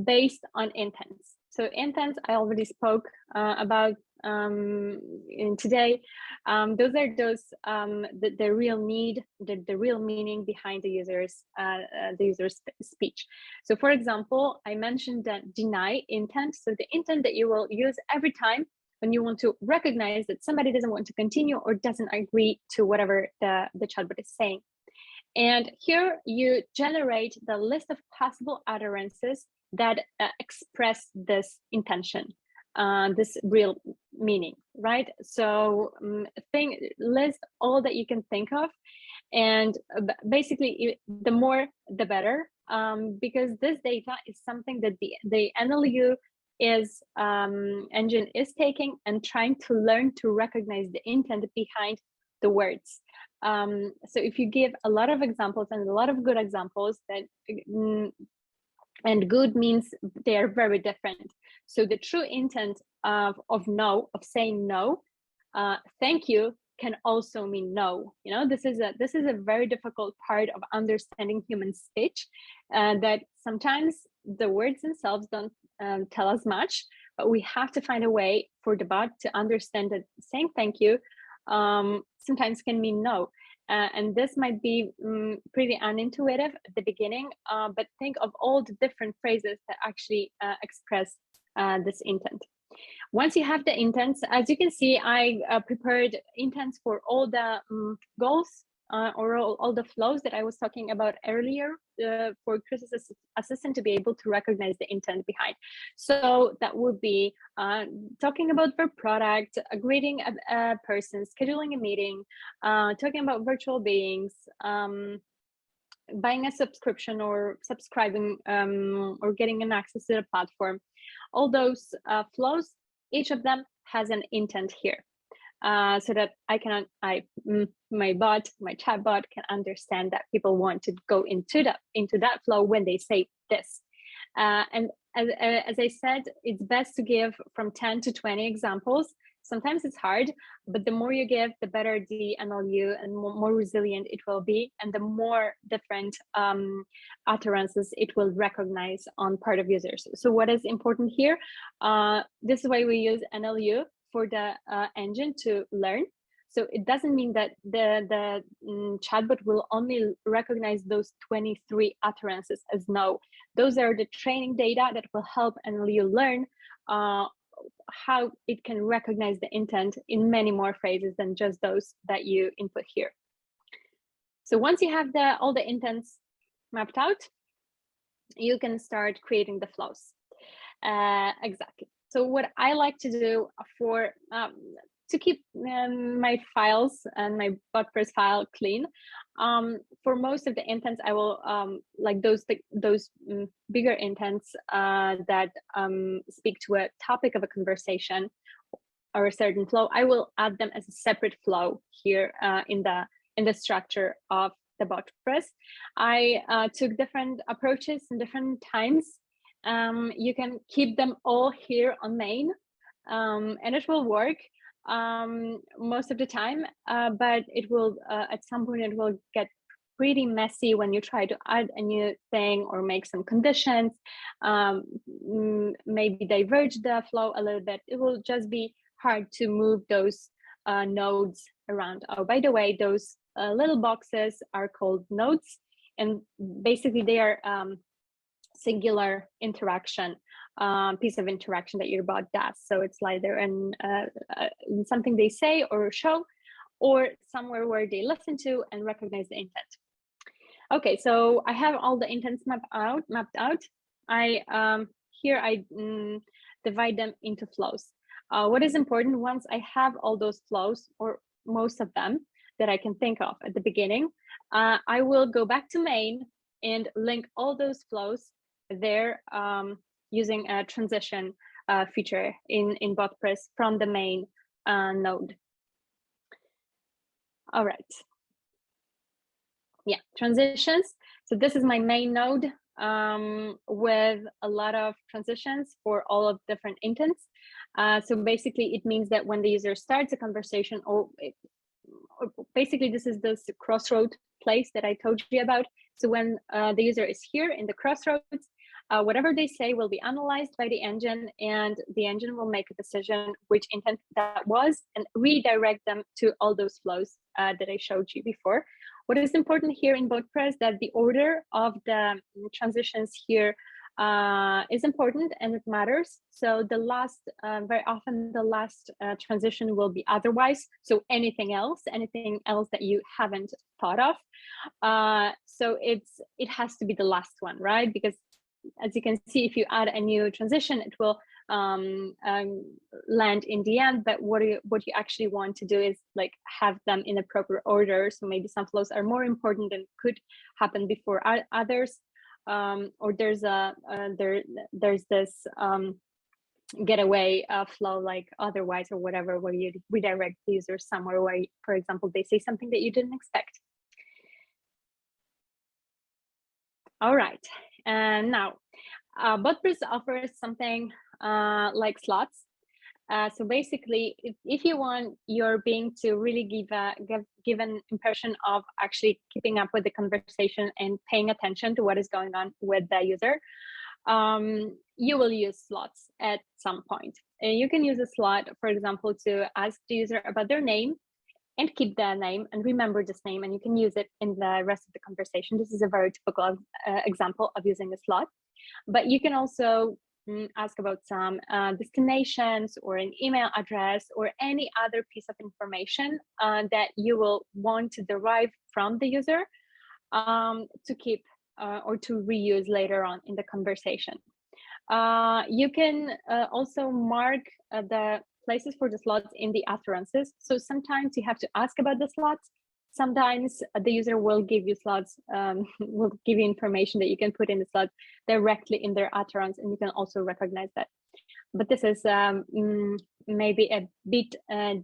based on intents. So intents, I already spoke about in today. Those are the real need, the real meaning behind the user's speech. So for example, I mentioned that deny intent. So the intent that you will use every time when you want to recognize that somebody doesn't want to continue or doesn't agree to whatever the chatbot is saying. And here you generate the list of possible utterances that express this intention, this real meaning, right? So list all that you can think of, and basically the more the better, because this data is something that the NLU engine is taking and trying to learn to recognize the intent behind the words. So if you give a lot of examples and a lot of good examples, that and good means they are very different. So the true intent of no, of saying no, thank you, can also mean no. You know, this is a very difficult part of understanding human speech, that sometimes the words themselves don't tell us much, but we have to find a way for the bot to understand that saying thank you sometimes can mean no. And this might be pretty unintuitive at the beginning, but think of all the different phrases that actually express this intent. Once you have the intents, as you can see, I prepared intents for all the goals or all the flows that I was talking about earlier for Chris's assistant to be able to recognize the intent behind. So that would be talking about their product, greeting a person, scheduling a meeting, talking about virtual beings, buying a subscription or subscribing or getting an access to the platform. All those flows, each of them has an intent here. So that my bot, my chatbot can understand that people want to go into that flow when they say this. And as I said, it's best to give from 10 to 20 examples. Sometimes it's hard, but the more you give, the better the NLU and more resilient it will be, and the more different utterances it will recognize on part of users. So what is important here? This is why we use NLU for the engine to learn. So it doesn't mean that the chatbot will only recognize those 23 utterances as no. Those are the training data that will help NLU learn how it can recognize the intent in many more phrases than just those that you input here. So once you have all the intents mapped out, you can start creating the flows. Exactly. So what I like to do for to keep my files and my Wordpress file clean. For most of the intents, I will like those bigger intents that speak to a topic of a conversation or a certain flow. I will add them as a separate flow here in the structure of the Botpress. I took different approaches and different times. You can keep them all here on main, and it will work most of the time, but it will at some point it will get pretty messy when you try to add a new thing or make some conditions, maybe diverge the flow a little bit. It will just be hard to move those nodes around. Oh, by the way, those little boxes are called nodes, and basically they are singular interaction, piece of interaction that your bot does. So it's either in something they say or show, or somewhere where they listen to and recognize the intent. Okay, so I have all the intents mapped out. Here I divide them into flows. What is important, once I have all those flows, or most of them that I can think of at the beginning, I will go back to main and link all those flows there using a transition feature in Botpress from the main node. All right. Yeah, transitions. So this is my main node with a lot of transitions for all of different intents. So basically, it means that when the user starts a conversation, or basically this is this crossroad place that I told you about. So when the user is here in the crossroads, whatever they say will be analyzed by the engine, and the engine will make a decision which intent that was and redirect them to all those flows that I showed you before. What is important here in Wordpress, that the order of the transitions here is important and it matters. So the last, very often the last transition will be otherwise. So anything else that you haven't thought of. So it has to be the last one, right? Because as you can see, if you add a new transition, it will land in the end. But what you actually want to do is like have them in a proper order. So maybe some flows are more important and could happen before others. Or there's this getaway flow like otherwise or whatever, where you redirect the user somewhere where, for example, they say something that you didn't expect. All right, and now Wordpress offers something like slots. So basically, if you want your being to really give an impression of actually keeping up with the conversation and paying attention to what is going on with the user, you will use slots at some point. And you can use a slot, for example, to ask the user about their name and keep the name and remember this name, and you can use it in the rest of the conversation. This is a very typical example of using a slot. But you can also ask about some destinations or an email address or any other piece of information that you will want to derive from the user to keep or to reuse later on in the conversation. You can also mark the places for the slots in the utterances. So sometimes you have to ask about the slots. Sometimes the user will give you slots, will give you information that you can put in the slots directly in their utterance, and you can also recognize that. But this is maybe a bit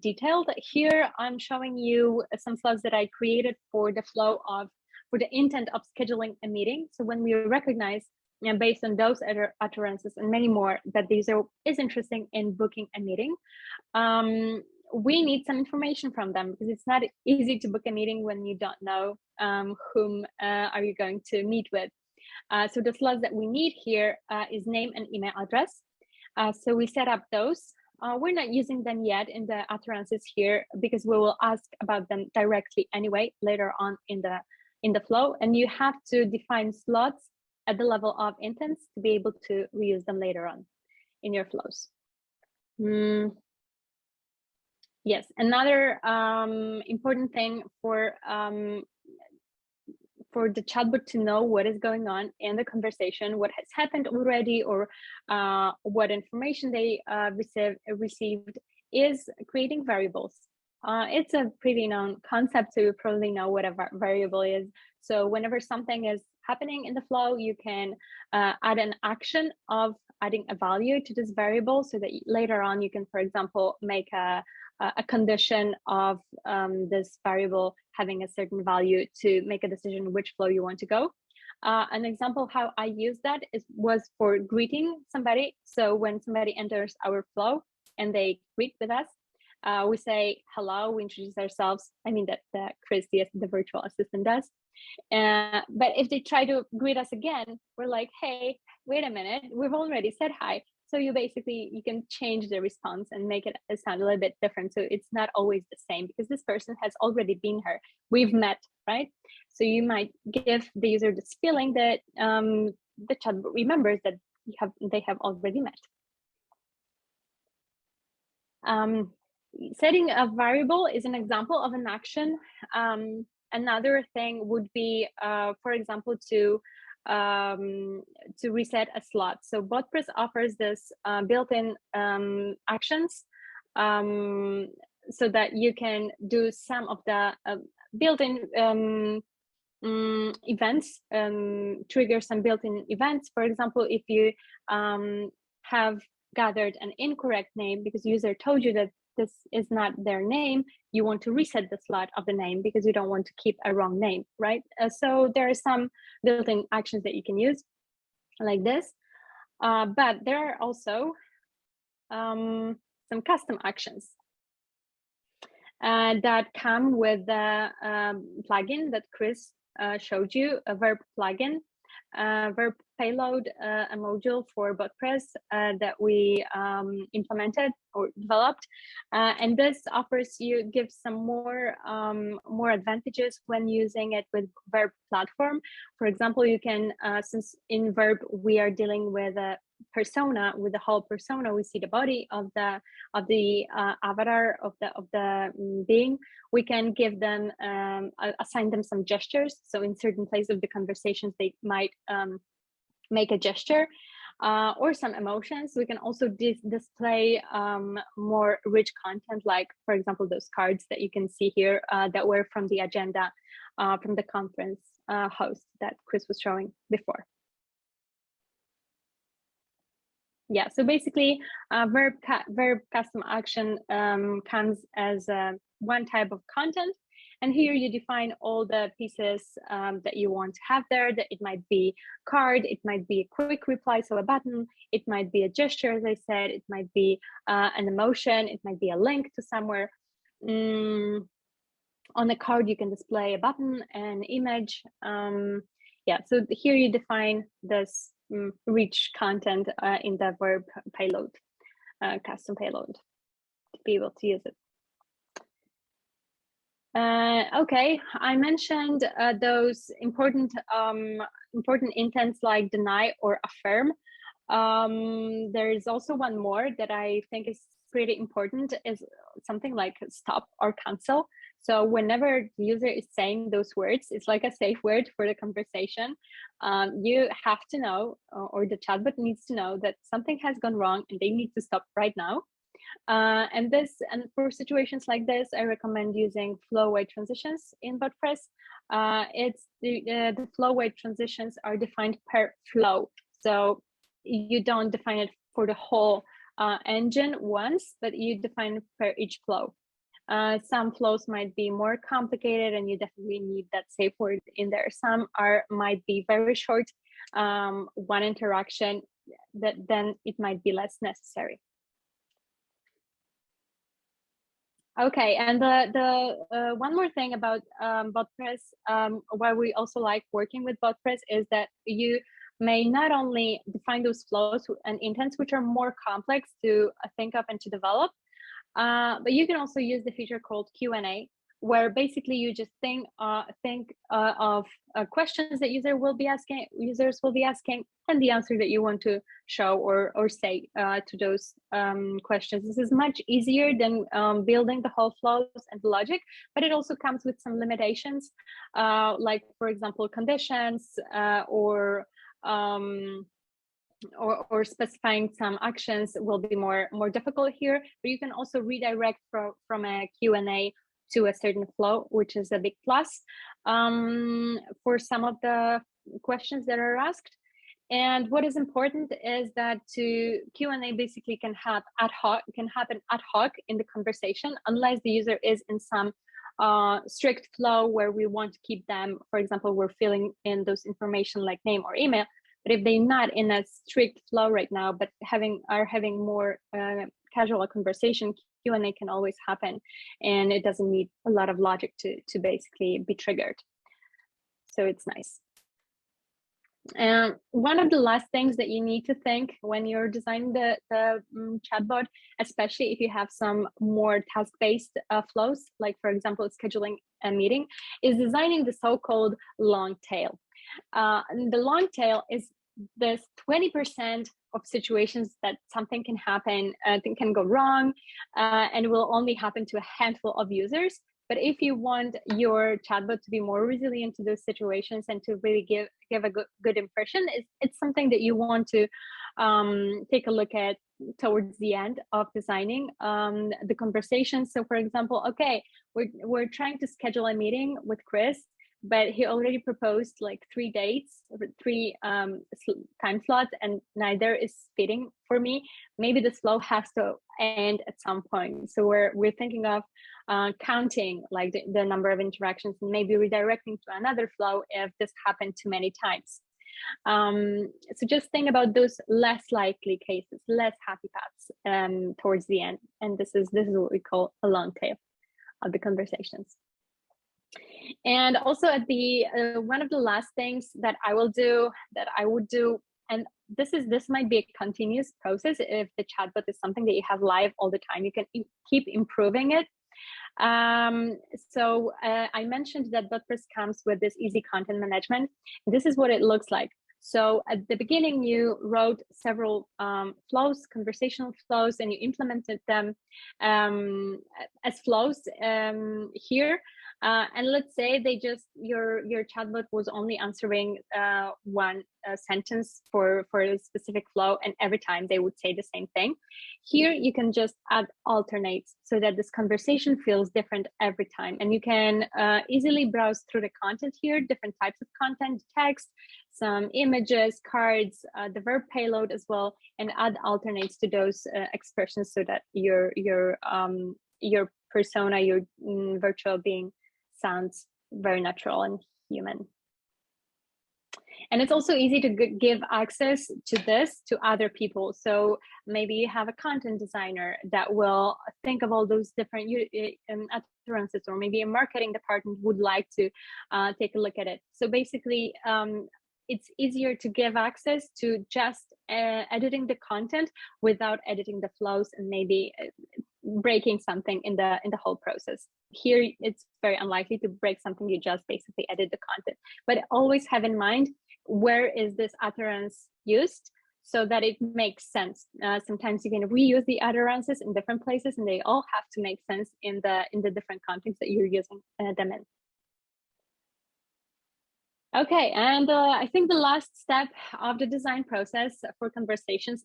detailed. Here I'm showing you some slots that I created for the flow of, for the intent of scheduling a meeting. So when we recognize, based on those utterances and many more, that the user is interested in booking a meeting, we need some information from them, because it's not easy to book a meeting when you don't know whom are you going to meet with. So the slots that we need here is name and email address. So we set up those. We're not using them yet in the utterances here, because we will ask about them directly anyway later on in the flow. And you have to define slots at the level of intents to be able to reuse them later on in your flows. Yes, another important thing for the chatbot to know what is going on in the conversation, what has happened already, or what information they received, is creating variables. It's a pretty known concept, so you probably know what a variable is. So whenever something is happening in the flow, you can add an action of adding a value to this variable, so that later on you can, for example, make a condition of this variable having a certain value to make a decision which flow you want to go. An example of how I use that was for greeting somebody. So when somebody enters our flow and they greet with us, we say hello, we introduce ourselves. I mean that Chris, the virtual assistant, does. But if they try to greet us again, we're like, hey, wait a minute, we've already said hi. So you can change the response and make it sound a little bit different. So it's not always the same, because this person has already been here. We've met, right? So you might give the user this feeling that the chatbot remembers that they have already met. Setting a variable is an example of an action. Another thing would be, for example, to reset a slot. So Botpress offers this built-in actions, so that you can do some of the built-in events, trigger some built-in events. For example, if you have gathered an incorrect name because user told you that this is not their name, you want to reset the slot of the name because you don't want to keep a wrong name, right? So there are some built-in actions that you can use like this, but there are also some custom actions that come with the plugin that Chris showed you, a Virbe plugin. Virbe payload, a module for Botpress that we implemented or developed, and this gives some more advantages when using it with Virbe platform. For example, you can, since in Virbe we are dealing with a persona, with the whole persona, we see the body of the avatar of the being. We can give them assign them some gestures. So in certain places of the conversations, they might make a gesture or some emotions. We can also display more rich content, like, for example, those cards that you can see here that were from the agenda from the conference host that Chris was showing before. Yeah, so basically Virbe custom action comes as one type of content, and here you define all the pieces that you want to have there. That it might be card, it might be a quick reply, so a button, it might be a gesture, as I said, it might be an emotion, it might be a link to somewhere. On the card you can display a button, an image. Yeah, so here you define this rich content in the Virbe payload, custom payload, to be able to use it. Okay, I mentioned those important intents like deny or affirm. There is also one more that I think is pretty important, is something like stop or cancel. So whenever the user is saying those words, it's like a safe word for the conversation. You have to know, or the chatbot needs to know, that something has gone wrong and they need to stop right now. And for situations like this, I recommend using flow-away transitions in Wordpress. The flow-away transitions are defined per flow, so you don't define it for the whole engine once, but you define per each flow. Some flows might be more complicated, and you definitely need that safe word in there. Some might be very short, one interaction, then it might be less necessary. Okay, and the one more thing about Botpress, why we also like working with Botpress, is that you may not only define those flows and intents, which are more complex to think of and to develop, but you can also use the feature called Q&A, where basically you just think of questions that users will be asking, and the answer that you want to show or say to those questions. This is much easier than building the whole flows and the logic, but it also comes with some limitations, like, for example, conditions or or specifying some actions will be more difficult here, but you can also redirect from a Q&A to a certain flow, which is a big plus for some of the questions that are asked. And what is important is that Q&A basically can happen ad hoc in the conversation, unless the user is in some strict flow where we want to keep them. For example, we're filling in those information like name or email. But if they're not in a strict flow right now, but are having more casual conversation, Q&A can always happen, and it doesn't need a lot of logic to basically be triggered. So it's nice. One of the last things that you need to think when you're designing the chatbot, especially if you have some more task-based flows, like for example, scheduling a meeting, is designing the so-called long tail. The long tail is this 20% of situations that something can happen, can go wrong, and will only happen to a handful of users. But if you want your chatbot to be more resilient to those situations and to really give a good impression, it's something that you want to take a look at towards the end of designing the conversation. So for example, okay, we're trying to schedule a meeting with Chris, but he already proposed like 3 dates, 3 time slots, and neither is fitting for me. Maybe the flow has to end at some point. So we're thinking of counting like the number of interactions and maybe redirecting to another flow if this happened too many times. So just think about those less likely cases, less happy paths towards the end. And this is what we call a long tail of the conversations. And also at the one of the last things that I would do, and this might be a continuous process. If the chatbot is something that you have live all the time, you can keep improving it. So I mentioned that Wordpress comes with this easy content management. This is what it looks like. So at the beginning, you wrote several flows, conversational flows, and you implemented them as flows here. And let's say your chatbot was only answering one sentence for a specific flow, and every time they would say the same thing. Here you can just add alternates so that this conversation feels different every time, and you can easily browse through the content here, different types of content, text, some images, cards, the verb payload as well, and add alternates to those expressions so that your persona, your virtual being sounds very natural and human. And it's also easy to give access to this to other people. So maybe you have a content designer that will think of all those different utterances, or maybe a marketing department would like to take a look at it. So basically, it's easier to give access to just editing the content without editing the flows and maybe breaking something in the whole process. Here, it's very unlikely to break something. You just basically edit the content, but always have in mind where is this utterance used so that it makes sense. Sometimes you can reuse the utterances in different places, and they all have to make sense in the different contexts that you're using them in. Okay, and I think the last step of the design process for conversation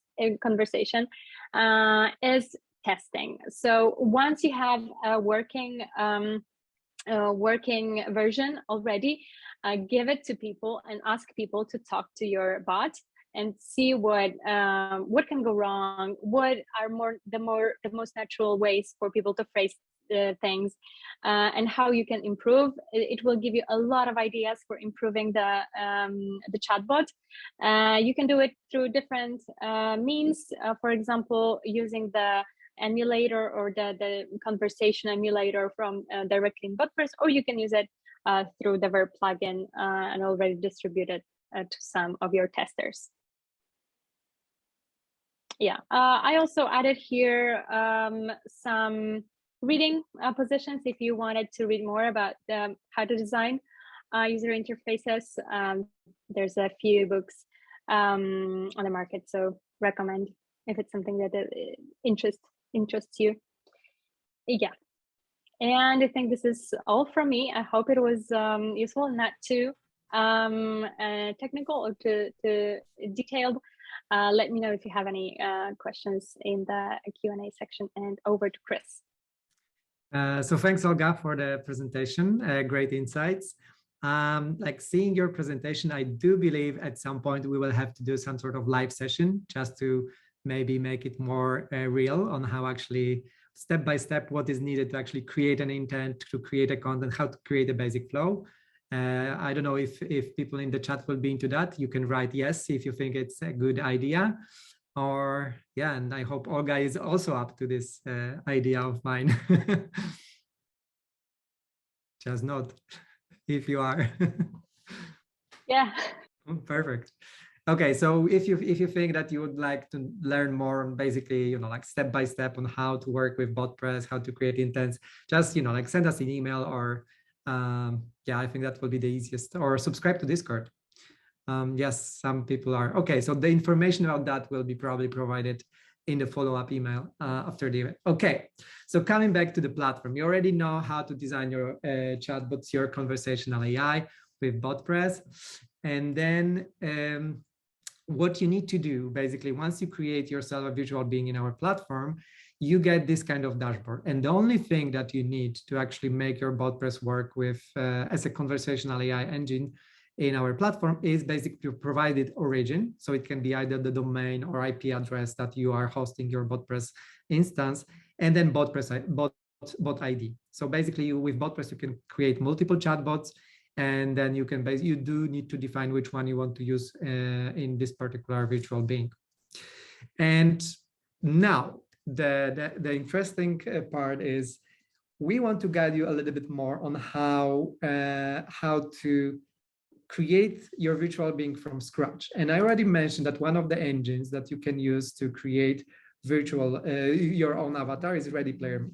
is testing. So once you have a working version already, give it to people and ask people to talk to your bot and see what can go wrong, what are the most natural ways for people to phrase things, and how you can improve. It will give you a lot of ideas for improving the chatbot. You can do it through different means. For example, using the emulator or the conversation emulator from directly in Wordpress, or you can use it through the Verb plugin and already distribute it to some of your testers. Yeah, I also added here some reading positions if you wanted to read more about how to design user interfaces. There's a few books on the market, so recommend if it's something that interests you. Yeah, and I think this is all from me. I hope it was useful, not too technical or too detailed. Let me know if you have any questions in the Q&A section, and over to Chris.
So thanks, Olga, for the presentation. Great insights. Like seeing your presentation, I do believe at some point we will have to do some sort of live session just to maybe make it more real on how actually step by step what is needed to actually create an intent, to create a content, how to create a basic flow. I don't know if people in the chat will be into that. You can write yes if you think it's a good idea. Or yeah, and I hope Olga is also up to this idea of mine. Just nod if you are.
Yeah.
Perfect. Okay, so if you think that you would like to learn more on basically, you know, like step by step on how to work with Botpress, how to create intents, just, you know, like send us an email or yeah, I think that will be the easiest, or subscribe to Discord. Yes, some people are. Okay, so the information about that will be probably provided in the follow-up email after the event. Okay, so coming back to the platform, you already know how to design your chatbots, your conversational AI with Botpress. And then what you need to do, basically, once you create yourself a virtual being in our platform, you get this kind of dashboard. And the only thing that you need to actually make your Botpress work with as a conversational AI engine in our platform is basically provided origin. So it can be either the domain or IP address that you are hosting your Botpress instance, and then bot ID. So basically with Botpress, you can create multiple chatbots, and then you can you do need to define which one you want to use in this particular virtual being. And now the interesting part is we want to guide you a little bit more on how to create your virtual being from scratch. And I already mentioned that one of the engines that you can use to create virtual your own avatar is Ready Player Me.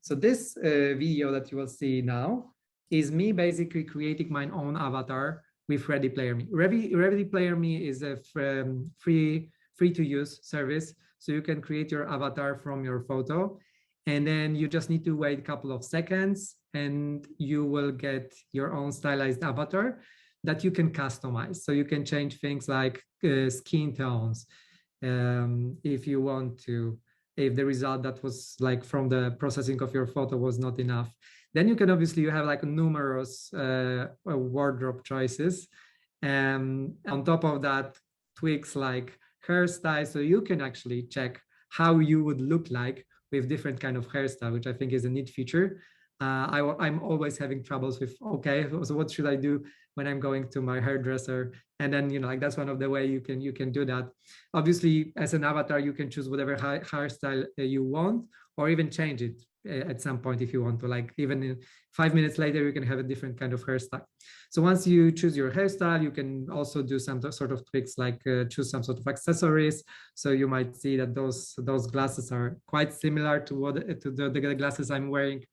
So this video that you will see now is me basically creating my own avatar with Ready Player Me. Ready Player Me is a free to use service. So you can create your avatar from your photo, and then you just need to wait a couple of seconds and you will get your own stylized avatar that you can customize. So you can change things like skin tones, if you want to, if the result that was like from the processing of your photo was not enough. Then you can obviously, you have like numerous wardrobe choices. And on top of that, tweaks like hairstyle. So you can actually check how you would look like with different kind of hairstyle, which I think is a neat feature. I'm always having troubles with, okay, so what should I do when I'm going to my hairdresser? And then, you know, like that's one of the way you can do that. Obviously, as an avatar, you can choose whatever hairstyle you want, or even change it at some point if you want to, like even in 5 minutes later, you can have a different kind of hairstyle. So once you choose your hairstyle, you can also do some sort of tweaks, like choose some sort of accessories. So you might see that those glasses are quite similar to the glasses I'm wearing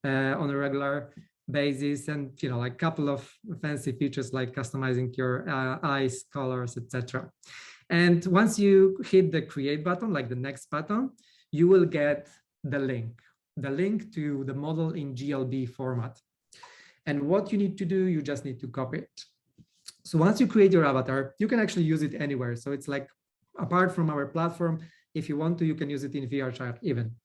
on a regular basis, and you know, like a couple of fancy features like customizing your eyes colors, etc. And once you hit the create button, like the next button, you will get the link to the model in GLB format. And what you need to do, you just need to copy it. So once you create your avatar, you can actually use it anywhere. So it's like, apart from our platform, if you want to, you can use it in VRChat even.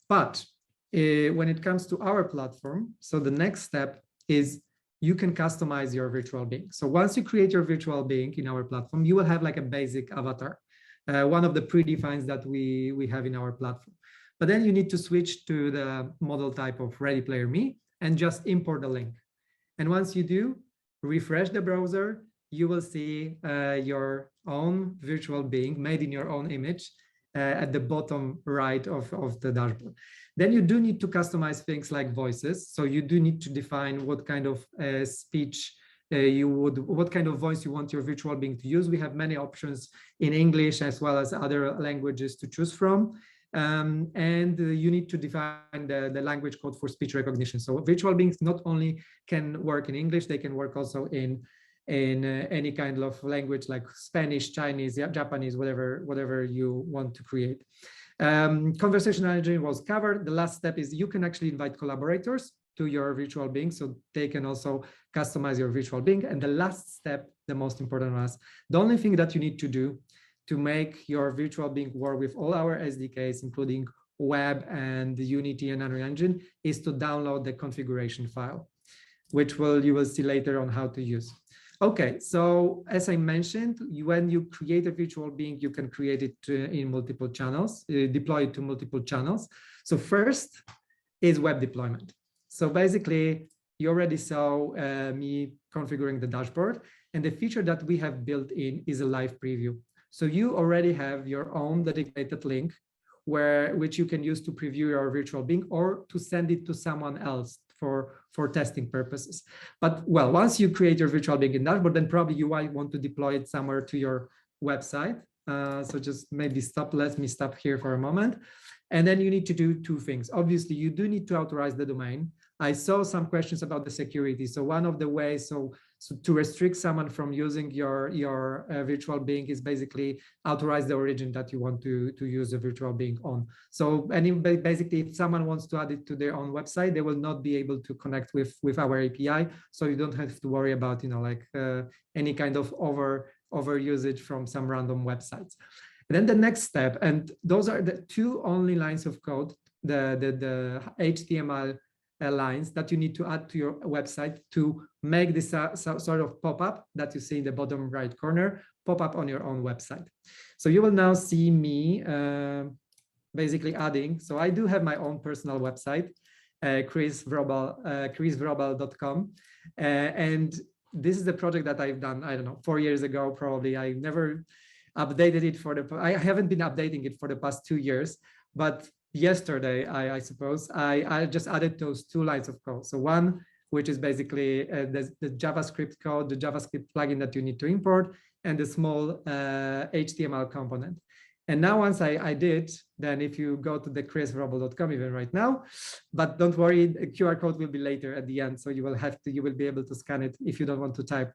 But when it comes to our platform, so the next step is you can customize your virtual being. So once you create your virtual being in our platform, you will have like a basic avatar, one of the predefined that we have in our platform. But then you need to switch to the model type of Ready Player Me and just import the link. And once you do, refresh the browser, you will see your own virtual being made in your own image at the bottom right of the dashboard. Then you do need to customize things like voices. So you do need to define what kind of speech what kind of voice you want your virtual being to use. We have many options in English as well as other languages to choose from. And you need to define the language code for speech recognition. So virtual beings not only can work in English, they can work also in any kind of language like Spanish, Chinese, Japanese, whatever you want to create. Conversational engine was covered. The last step is you can actually invite collaborators to your virtual being, so they can also customize your virtual being. And the last step, the most important one, the only thing that you need to do to make your virtual being work with all our SDKs, including web and Unity and Unreal Engine, is to download the configuration file, which you will see later on how to use. Okay, so as I mentioned, when you create a virtual being, you can create it in multiple channels, deploy it to multiple channels. So first is web deployment. So basically, you already saw me configuring the dashboard, and the feature that we have built in is a live preview. So you already have your own dedicated link which you can use to preview your virtual being or to send it to someone else for testing purposes. But well, once you create your virtual being in dashboard, then probably you might want to deploy it somewhere to your website. So just maybe let me stop here for a moment. And then you need to do two things. Obviously, you do need to authorize the domain. I saw some questions about the security. So one of the ways so to restrict someone from using your virtual being is basically authorize the origin that you want to use the virtual being on. So basically, if someone wants to add it to their own website, they will not be able to connect with our API. So you don't have to worry about any kind of over usage from some random websites. And then the next step, and those are the two only lines of code, the HTML lines that you need to add to your website to make this sort of pop-up that you see in the bottom right corner pop up on your own website. So you will now see me basically adding. So I do have my own personal website, chrisvrobel.com, and this is the project that I've done, I don't know, 4 years ago, probably. I never updated it I haven't been updating it for the past 2 years, but yesterday, I suppose, I just added those two lines of code. So one, which is basically the JavaScript code, the JavaScript plugin that you need to import, and the small HTML component. And now once I did, then if you go to the chrisvrobel.com even right now, but don't worry, the QR code will be later at the end. So you will be able to scan it if you don't want to type.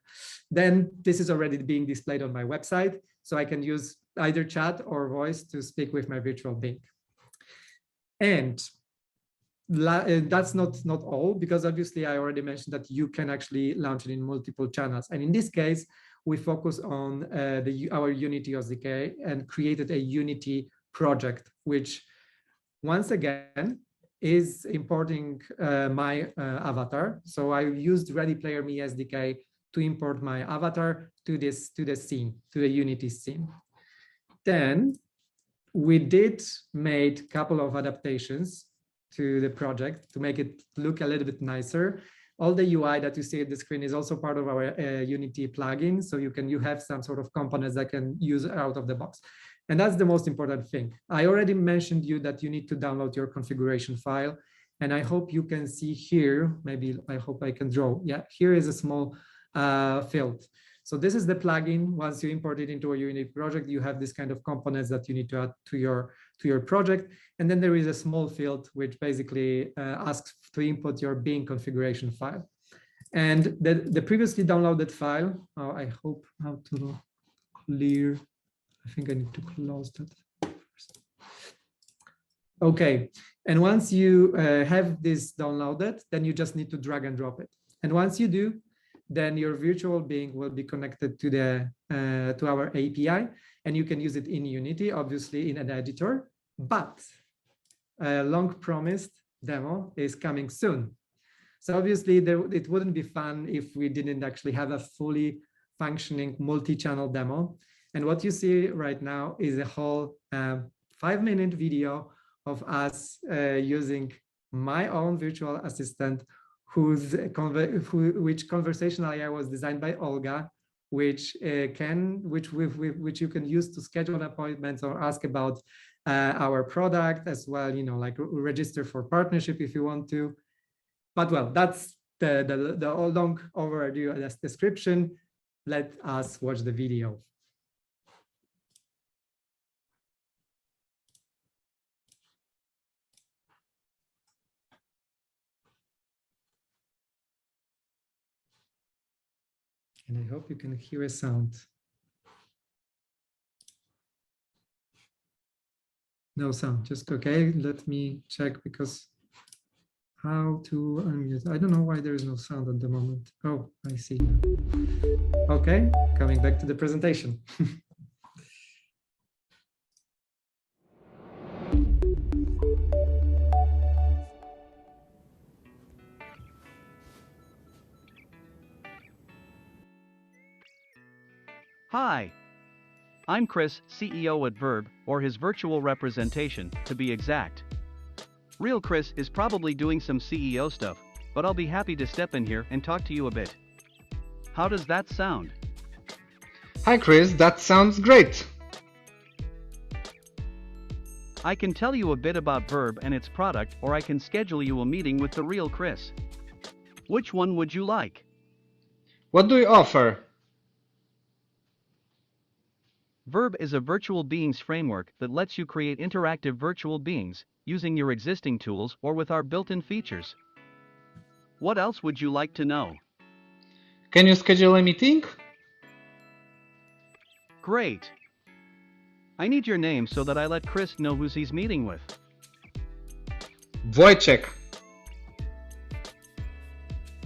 Then this is already being displayed on my website. So I can use either chat or voice to speak with my virtual being. And that's not all, because obviously I already mentioned that you can actually launch it in multiple channels. And in this case, we focus on our Unity SDK and created a Unity project, which once again is importing my avatar. So I used Ready Player Me SDK to import my avatar to the scene, to the Unity scene. Then we did made a couple of adaptations to the project to make it look a little bit nicer. All the UI that you see at the screen is also part of our Unity plugin. So you have some sort of components that can use out of the box. And that's the most important thing. I already mentioned you that you need to download your configuration file. And I hope you can see here, I hope I can draw. Yeah, here is a small field. So this is the plugin. Once you import it into a Unity project, you have this kind of components that you need to add to your project. And then there is a small field which basically asks to input your Bing configuration file. And the previously downloaded file, I hope how to clear. I think I need to close that first. Okay, and once you have this downloaded, then you just need to drag and drop it. And once you do, then your virtual being will be connected to our API, and you can use it in Unity, obviously in an editor. But a long promised demo is coming soon. So obviously it wouldn't be fun if we didn't actually have a fully functioning multi-channel demo. And what you see right now is a whole 5-minute video of us using my own virtual assistant, which Conversational AI was designed by Olga, which you can use to schedule appointments or ask about our product as well, like register for partnership if you want to. But well, that's the long overview as description. Let us watch the video. And I hope you can hear a sound. No sound, just okay. Let me check, because how to unmute. I don't know why there is no sound at the moment. Oh, I see. Okay, coming back to the presentation.
Hi. I'm Chris, CEO at Virbe, or his virtual representation, to be exact. Real Chris is probably doing some CEO stuff, but I'll be happy to step in here and talk to you a bit. How does that sound?
Hi Chris, that sounds great.
I can tell you a bit about Virbe and its product, or I can schedule you a meeting with the real Chris. Which one would you like?
What do you offer?
Virbe is a virtual beings framework that lets you create interactive virtual beings, using your existing tools or with our built-in features. What else would you like to know?
Can you schedule a meeting?
Great. I need your name so that I let Chris know who he's meeting with.
Wojciech.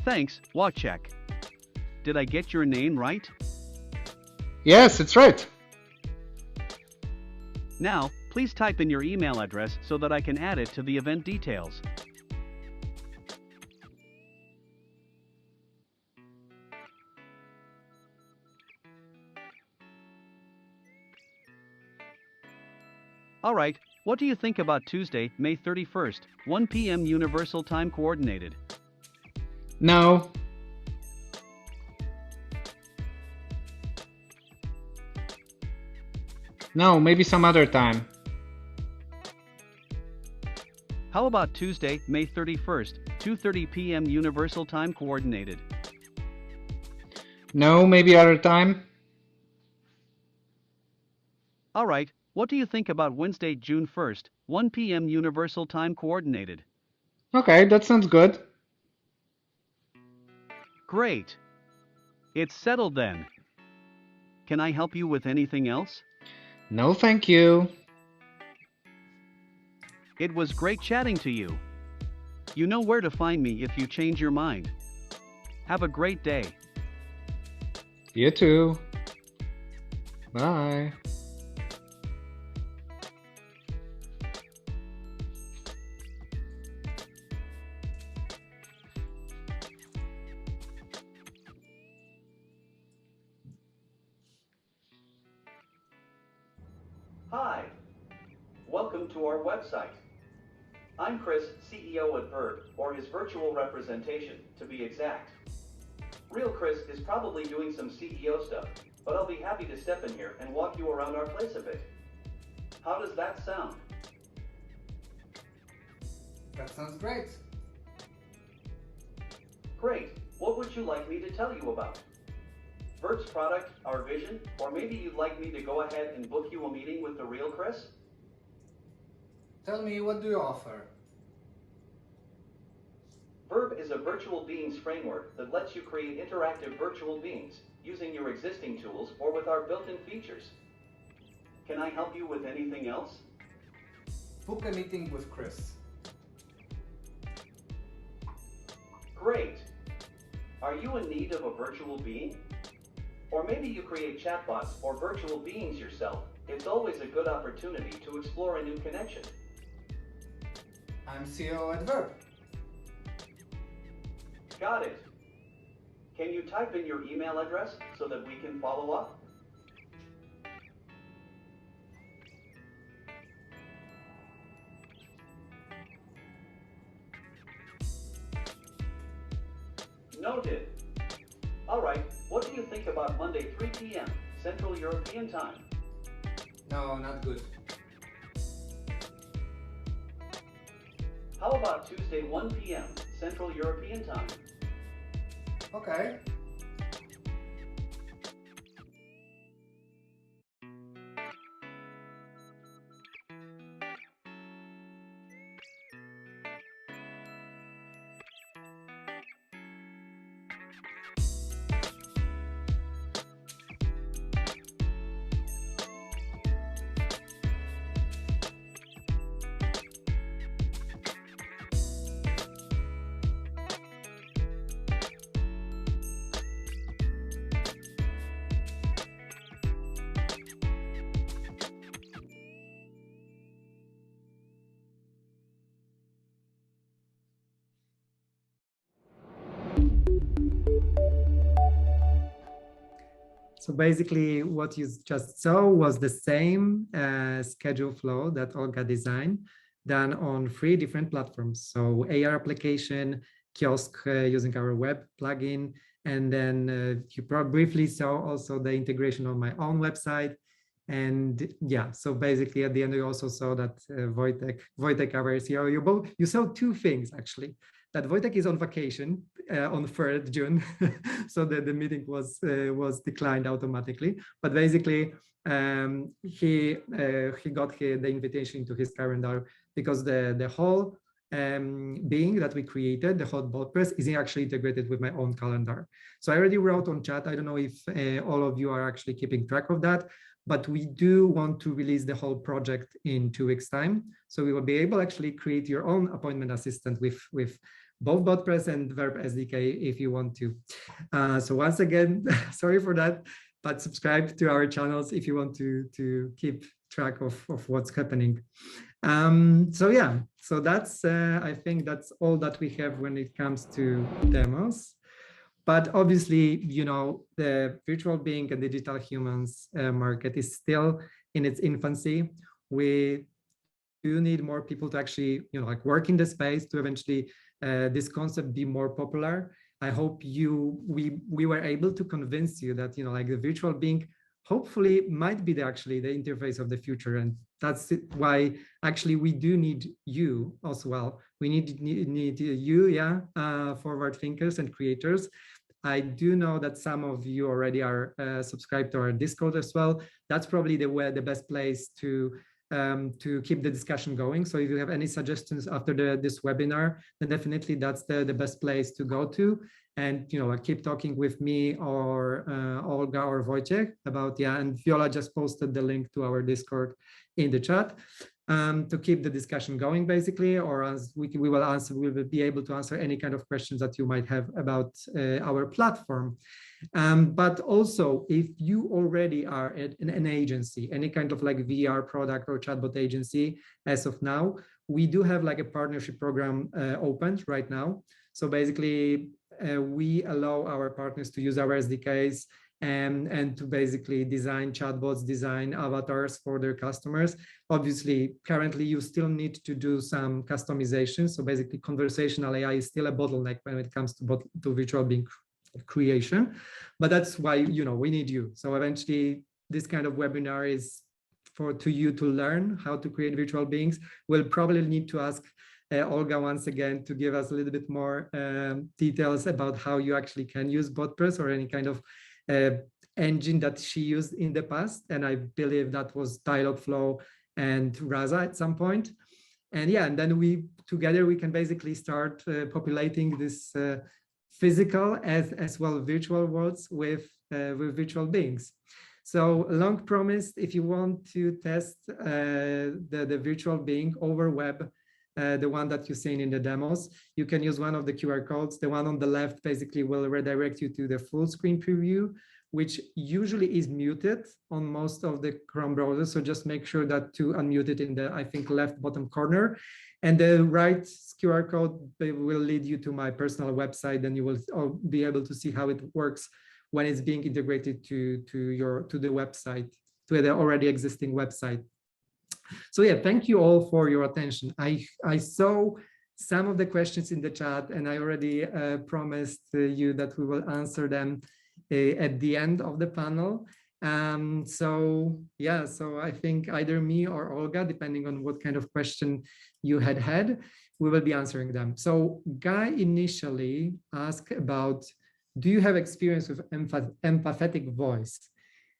Thanks, Wojciech. Did I get your name right?
Yes, it's right.
Now, please type in your email address so that I can add it to the event details. Alright, what do you think about Tuesday, May 31st, 1 p.m. Universal Time Coordinated?
No. No, maybe some other time.
How about Tuesday, May 31st, 2:30 p.m. Universal Time Coordinated?
No, maybe other time.
Alright, what do you think about Wednesday, June 1st, 1 p.m. Universal Time Coordinated?
Okay, that sounds good.
Great. It's settled then. Can I help you with anything else?
No, thank you.
It was great chatting to you. You know where to find me if you change your mind. Have a great day.
You too. Bye.
Hi. Welcome to our website. I'm Chris, CEO at Virbe, or his virtual representation, to be exact. Real Chris is probably doing some CEO stuff, but I'll be happy to step in here and walk you around our place a bit. How does that sound?
That sounds great.
Great. What would you like me to tell you about? Virbe's product, our vision, or maybe you'd like me to go ahead and book you a meeting with the real Chris?
Tell me, what do you offer?
Virbe is a virtual beings framework that lets you create interactive virtual beings using your existing tools or with our built-in features. Can I help you with anything else?
Book a meeting with Chris.
Great. Are you in need of a virtual being? Or maybe you create chatbots or virtual beings yourself. It's always a good opportunity to explore a new connection.
I'm CEO at Virbe.
Got it. Can you type in your email address so that we can follow up? Noted. Alright, what do you think about Monday 3 p.m. Central European Time?
No, not good.
How about Tuesday 1 p.m. Central European Time?
Okay.
So basically what you just saw was the same schedule flow that Olga designed, done on 3 different platforms. So AR application, kiosk using our web plugin, and then you probably briefly saw also the integration on my own website. And yeah, so basically at the end, you also saw that Wojtek, our CEO, you saw 2 things actually. That Wojtek is on vacation on 3rd June, so the meeting was declined automatically. But basically, he got the invitation to his calendar because the whole being that we created, the whole Botpress, is actually integrated with my own calendar. So I already wrote on chat. I don't know if all of you are actually keeping track of that, but we do want to release the whole project in 2 weeks' time. So we will be able to actually create your own appointment assistant with both Botpress and Virbe SDK if you want to. So once again, sorry for that, but subscribe to our channels if you want to keep track of what's happening. So yeah, so that's, I think that's all that we have when it comes to demos. But obviously, you know, the virtual being and digital humans market is still in its infancy. We do need more people to actually, you know, like work in the space to eventually this concept be more popular. I hope we were able to convince you that, you know, like the virtual being hopefully might be actually the interface of the future. And that's why actually we do need you as well. We need you, yeah, forward thinkers and creators. I do know that some of you already are subscribed to our Discord as well. That's probably the best place to keep the discussion going. So if you have any suggestions after this webinar, then definitely that's the best place to go to. And, you know, keep talking with me or Olga or Wojciech about, yeah, and Viola just posted the link to our Discord in the chat to keep the discussion going, basically, or as we will be able to answer any kind of questions that you might have about our platform. But also, if you already are at an agency, any kind of like VR product or chatbot agency, as of now, we do have like a partnership program opened right now. So basically, we allow our partners to use our SDKs and to basically design chatbots, design avatars for their customers. Obviously, currently, you still need to do some customization. So basically, conversational AI is still a bottleneck when it comes to virtual being creation. But that's why, you know, we need you. So eventually, this kind of webinar is to you to learn how to create virtual beings. We'll probably need to ask Olga once again to give us a little bit more details about how you actually can use Botpress or any kind of engine that she used in the past. And I believe that was Dialogflow and Rasa at some point. And yeah, and then together we can basically start populating this physical as well virtual worlds with virtual beings. So long promised, if you want to test the virtual being over web, the one that you've seen in the demos, you can use one of the QR codes. The one on the left basically will redirect you to the full screen preview, which usually is muted on most of the Chrome browsers. So just make sure that to unmute it in the, I think, left bottom corner. And the right QR code will lead you to my personal website. Then you will be able to see how it works when it's being integrated to the website, to the already existing website. So yeah, thank you all for your attention. I saw some of the questions in the chat, and I already promised you that we will answer them at the end of the panel. So yeah, so I think either me or Olga, depending on what kind of question you had, we will be answering them. So Guy initially asked about, do you have experience with empathetic voice?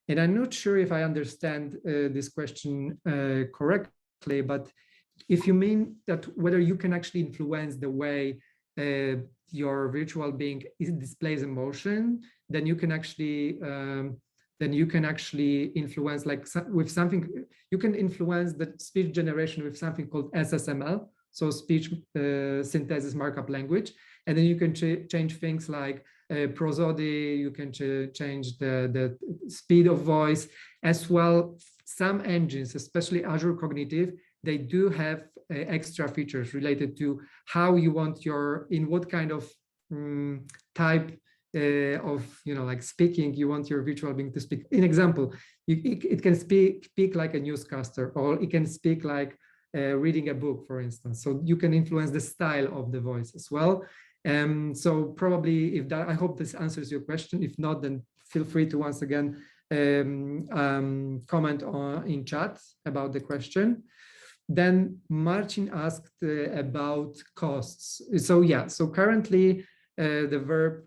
And I'm not sure if I understand this question correctly, but if you mean that whether you can actually influence the way your virtual being displays emotion, then you can actually influence, like with something, you can influence the speech generation with something called SSML, so speech synthesis markup language, and then you can change things like prosody, you can change the speed of voice as well. Some engines, especially Azure Cognitive, they do have extra features related to how you want in what kind of type of like speaking, you want your virtual being to speak. In example, it can speak like a newscaster, or it can speak like reading a book, for instance. So you can influence the style of the voice as well. So probably, if that, I hope this answers your question. If not, then feel free to once again comment in chat about the question. Then Marcin asked about costs. So yeah, so currently the Verb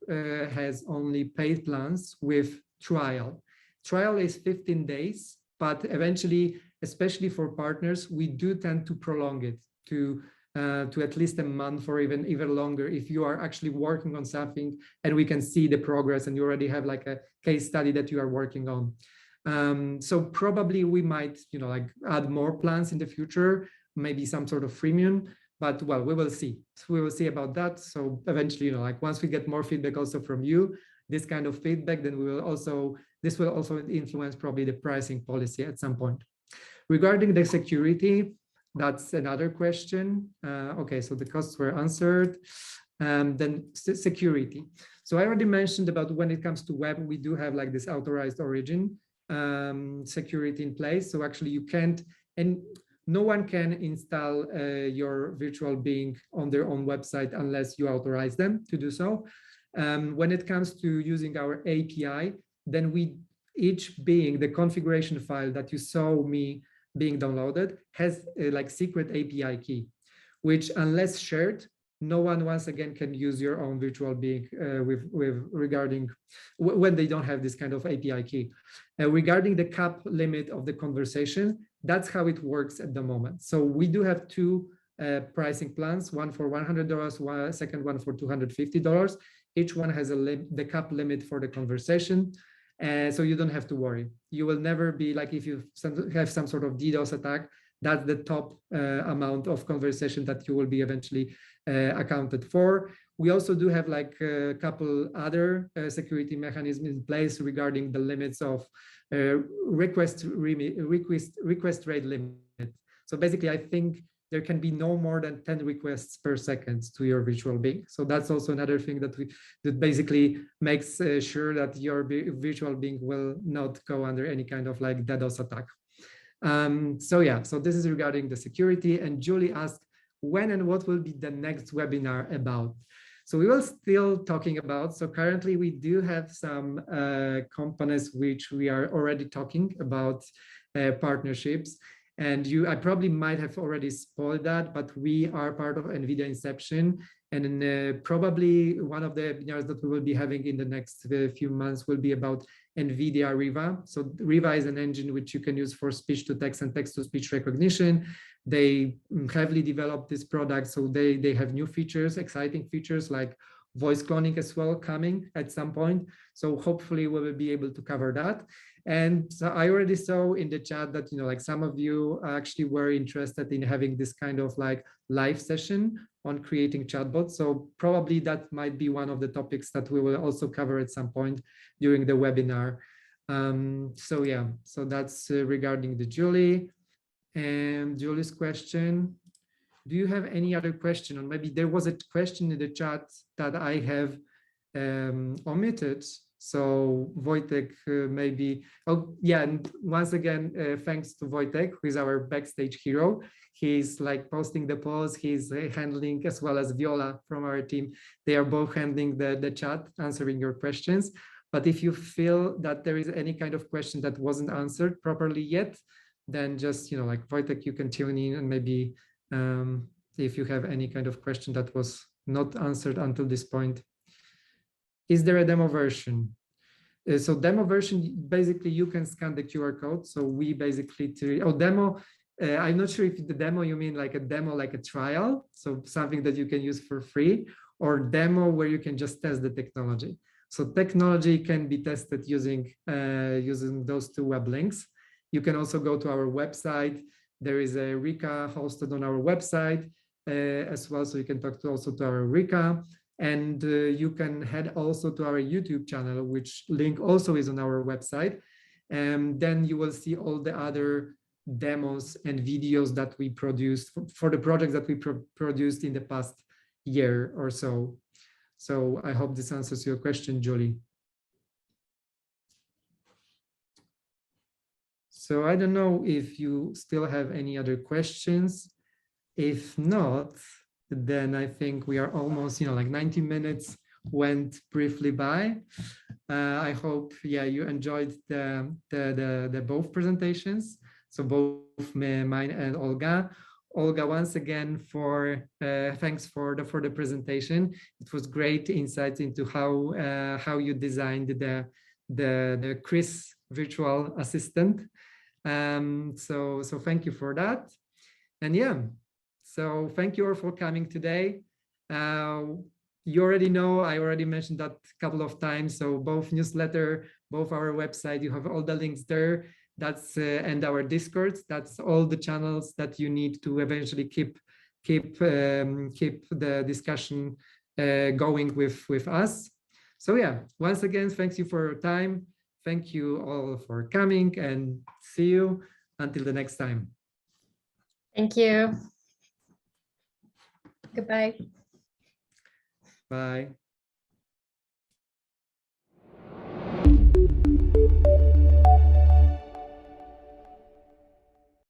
has only paid plans with trial. Trial is 15 days, but eventually, especially for partners, we do tend to prolong it to at least a month or even longer if you are actually working on something and we can see the progress and you already have like a case study that you are working on. So probably we might, like add more plans in the future, maybe some sort of freemium, but well, we will see. We will see about that. So eventually, like once we get more feedback also from you, this kind of feedback, then this will also influence probably the pricing policy at some point. Regarding the security, that's another question. Okay, so the costs were answered. Then security. So I already mentioned about when it comes to web, we do have like this authorized origin security in place. So actually you can't, and no one can install your virtual being on their own website unless you authorize them to do so. When it comes to using our API, then each being, the configuration file that you saw me being downloaded has a like secret API key, which unless shared, no one once again can use your own virtual being regarding when they don't have this kind of API key. Regarding the cap limit of the conversation, that's how it works at the moment. So we do have two pricing plans, one for $100, second one for $250. Each one has the cap limit for the conversation. So you don't have to worry. You will never be like, if you have some sort of DDoS attack, that's the top amount of conversation that you will be eventually accounted for. We also do have like a couple other security mechanisms in place regarding the limits of request rate limit. So basically, I think there can be no more than 10 requests per second to your virtual being. So that's also another thing that basically makes sure that your virtual being will not go under any kind of like DDoS attack. So yeah, so this is regarding the security. And Julie asked, when and what will be the next webinar about? So we will still talking about, so currently we do have some companies which we are already talking about partnerships. And I probably might have already spoiled that, but we are part of NVIDIA Inception. And probably one of the webinars that we will be having in the next few months will be about NVIDIA Riva. So Riva is an engine which you can use for speech-to-text and text-to-speech recognition. They heavily developed this product, so they have new features, exciting features like voice cloning as well coming at some point. So hopefully we will be able to cover that. And so I already saw in the chat that, like some of you actually were interested in having this kind of like live session on creating chatbots. So probably that might be one of the topics that we will also cover at some point during the webinar. So yeah, so that's regarding the Julie. And Julie's question, do you have any other question? Or maybe there was a question in the chat that I have omitted. So Wojtek maybe, oh yeah, and once again, thanks to Wojtek, who is our backstage hero. He's like posting the polls, he's handling, as well as Viola from our team. They are both handling the chat, answering your questions. But if you feel that there is any kind of question that wasn't answered properly yet, then just, like Wojtek, you can tune in and maybe if you have any kind of question that was not answered until this point. Is there a demo version? So demo version, basically you can scan the QR code. So we basically, demo, I'm not sure if the demo, you mean like a demo, like a trial. So something that you can use for free, or demo where you can just test the technology. So technology can be tested using those two web links. You can also go to our website. There is a RICA hosted on our website as well. So you can talk also to our RICA. And you can head also to our YouTube channel, which link also is on our website. And then you will see all the other demos and videos that we produced for the projects that we produced in the past year or so. So I hope this answers your question, Julie. So I don't know if you still have any other questions. If not, then I think we are almost, like 90 minutes went briefly by. I hope, you enjoyed the both presentations. So both mine and Olga. Olga, once again, thanks for the presentation. It was great insights into how you designed the Chris virtual assistant. So thank you for that. And so thank you all for coming today. You already know, I already mentioned that a couple of times. So both newsletter, both our website, you have all the links there. That's and our Discord. That's all the channels that you need to eventually keep the discussion going with us. So once again, thanks you for your time. Thank you all for coming, and see you until the next time.
Thank you. Goodbye.
Bye.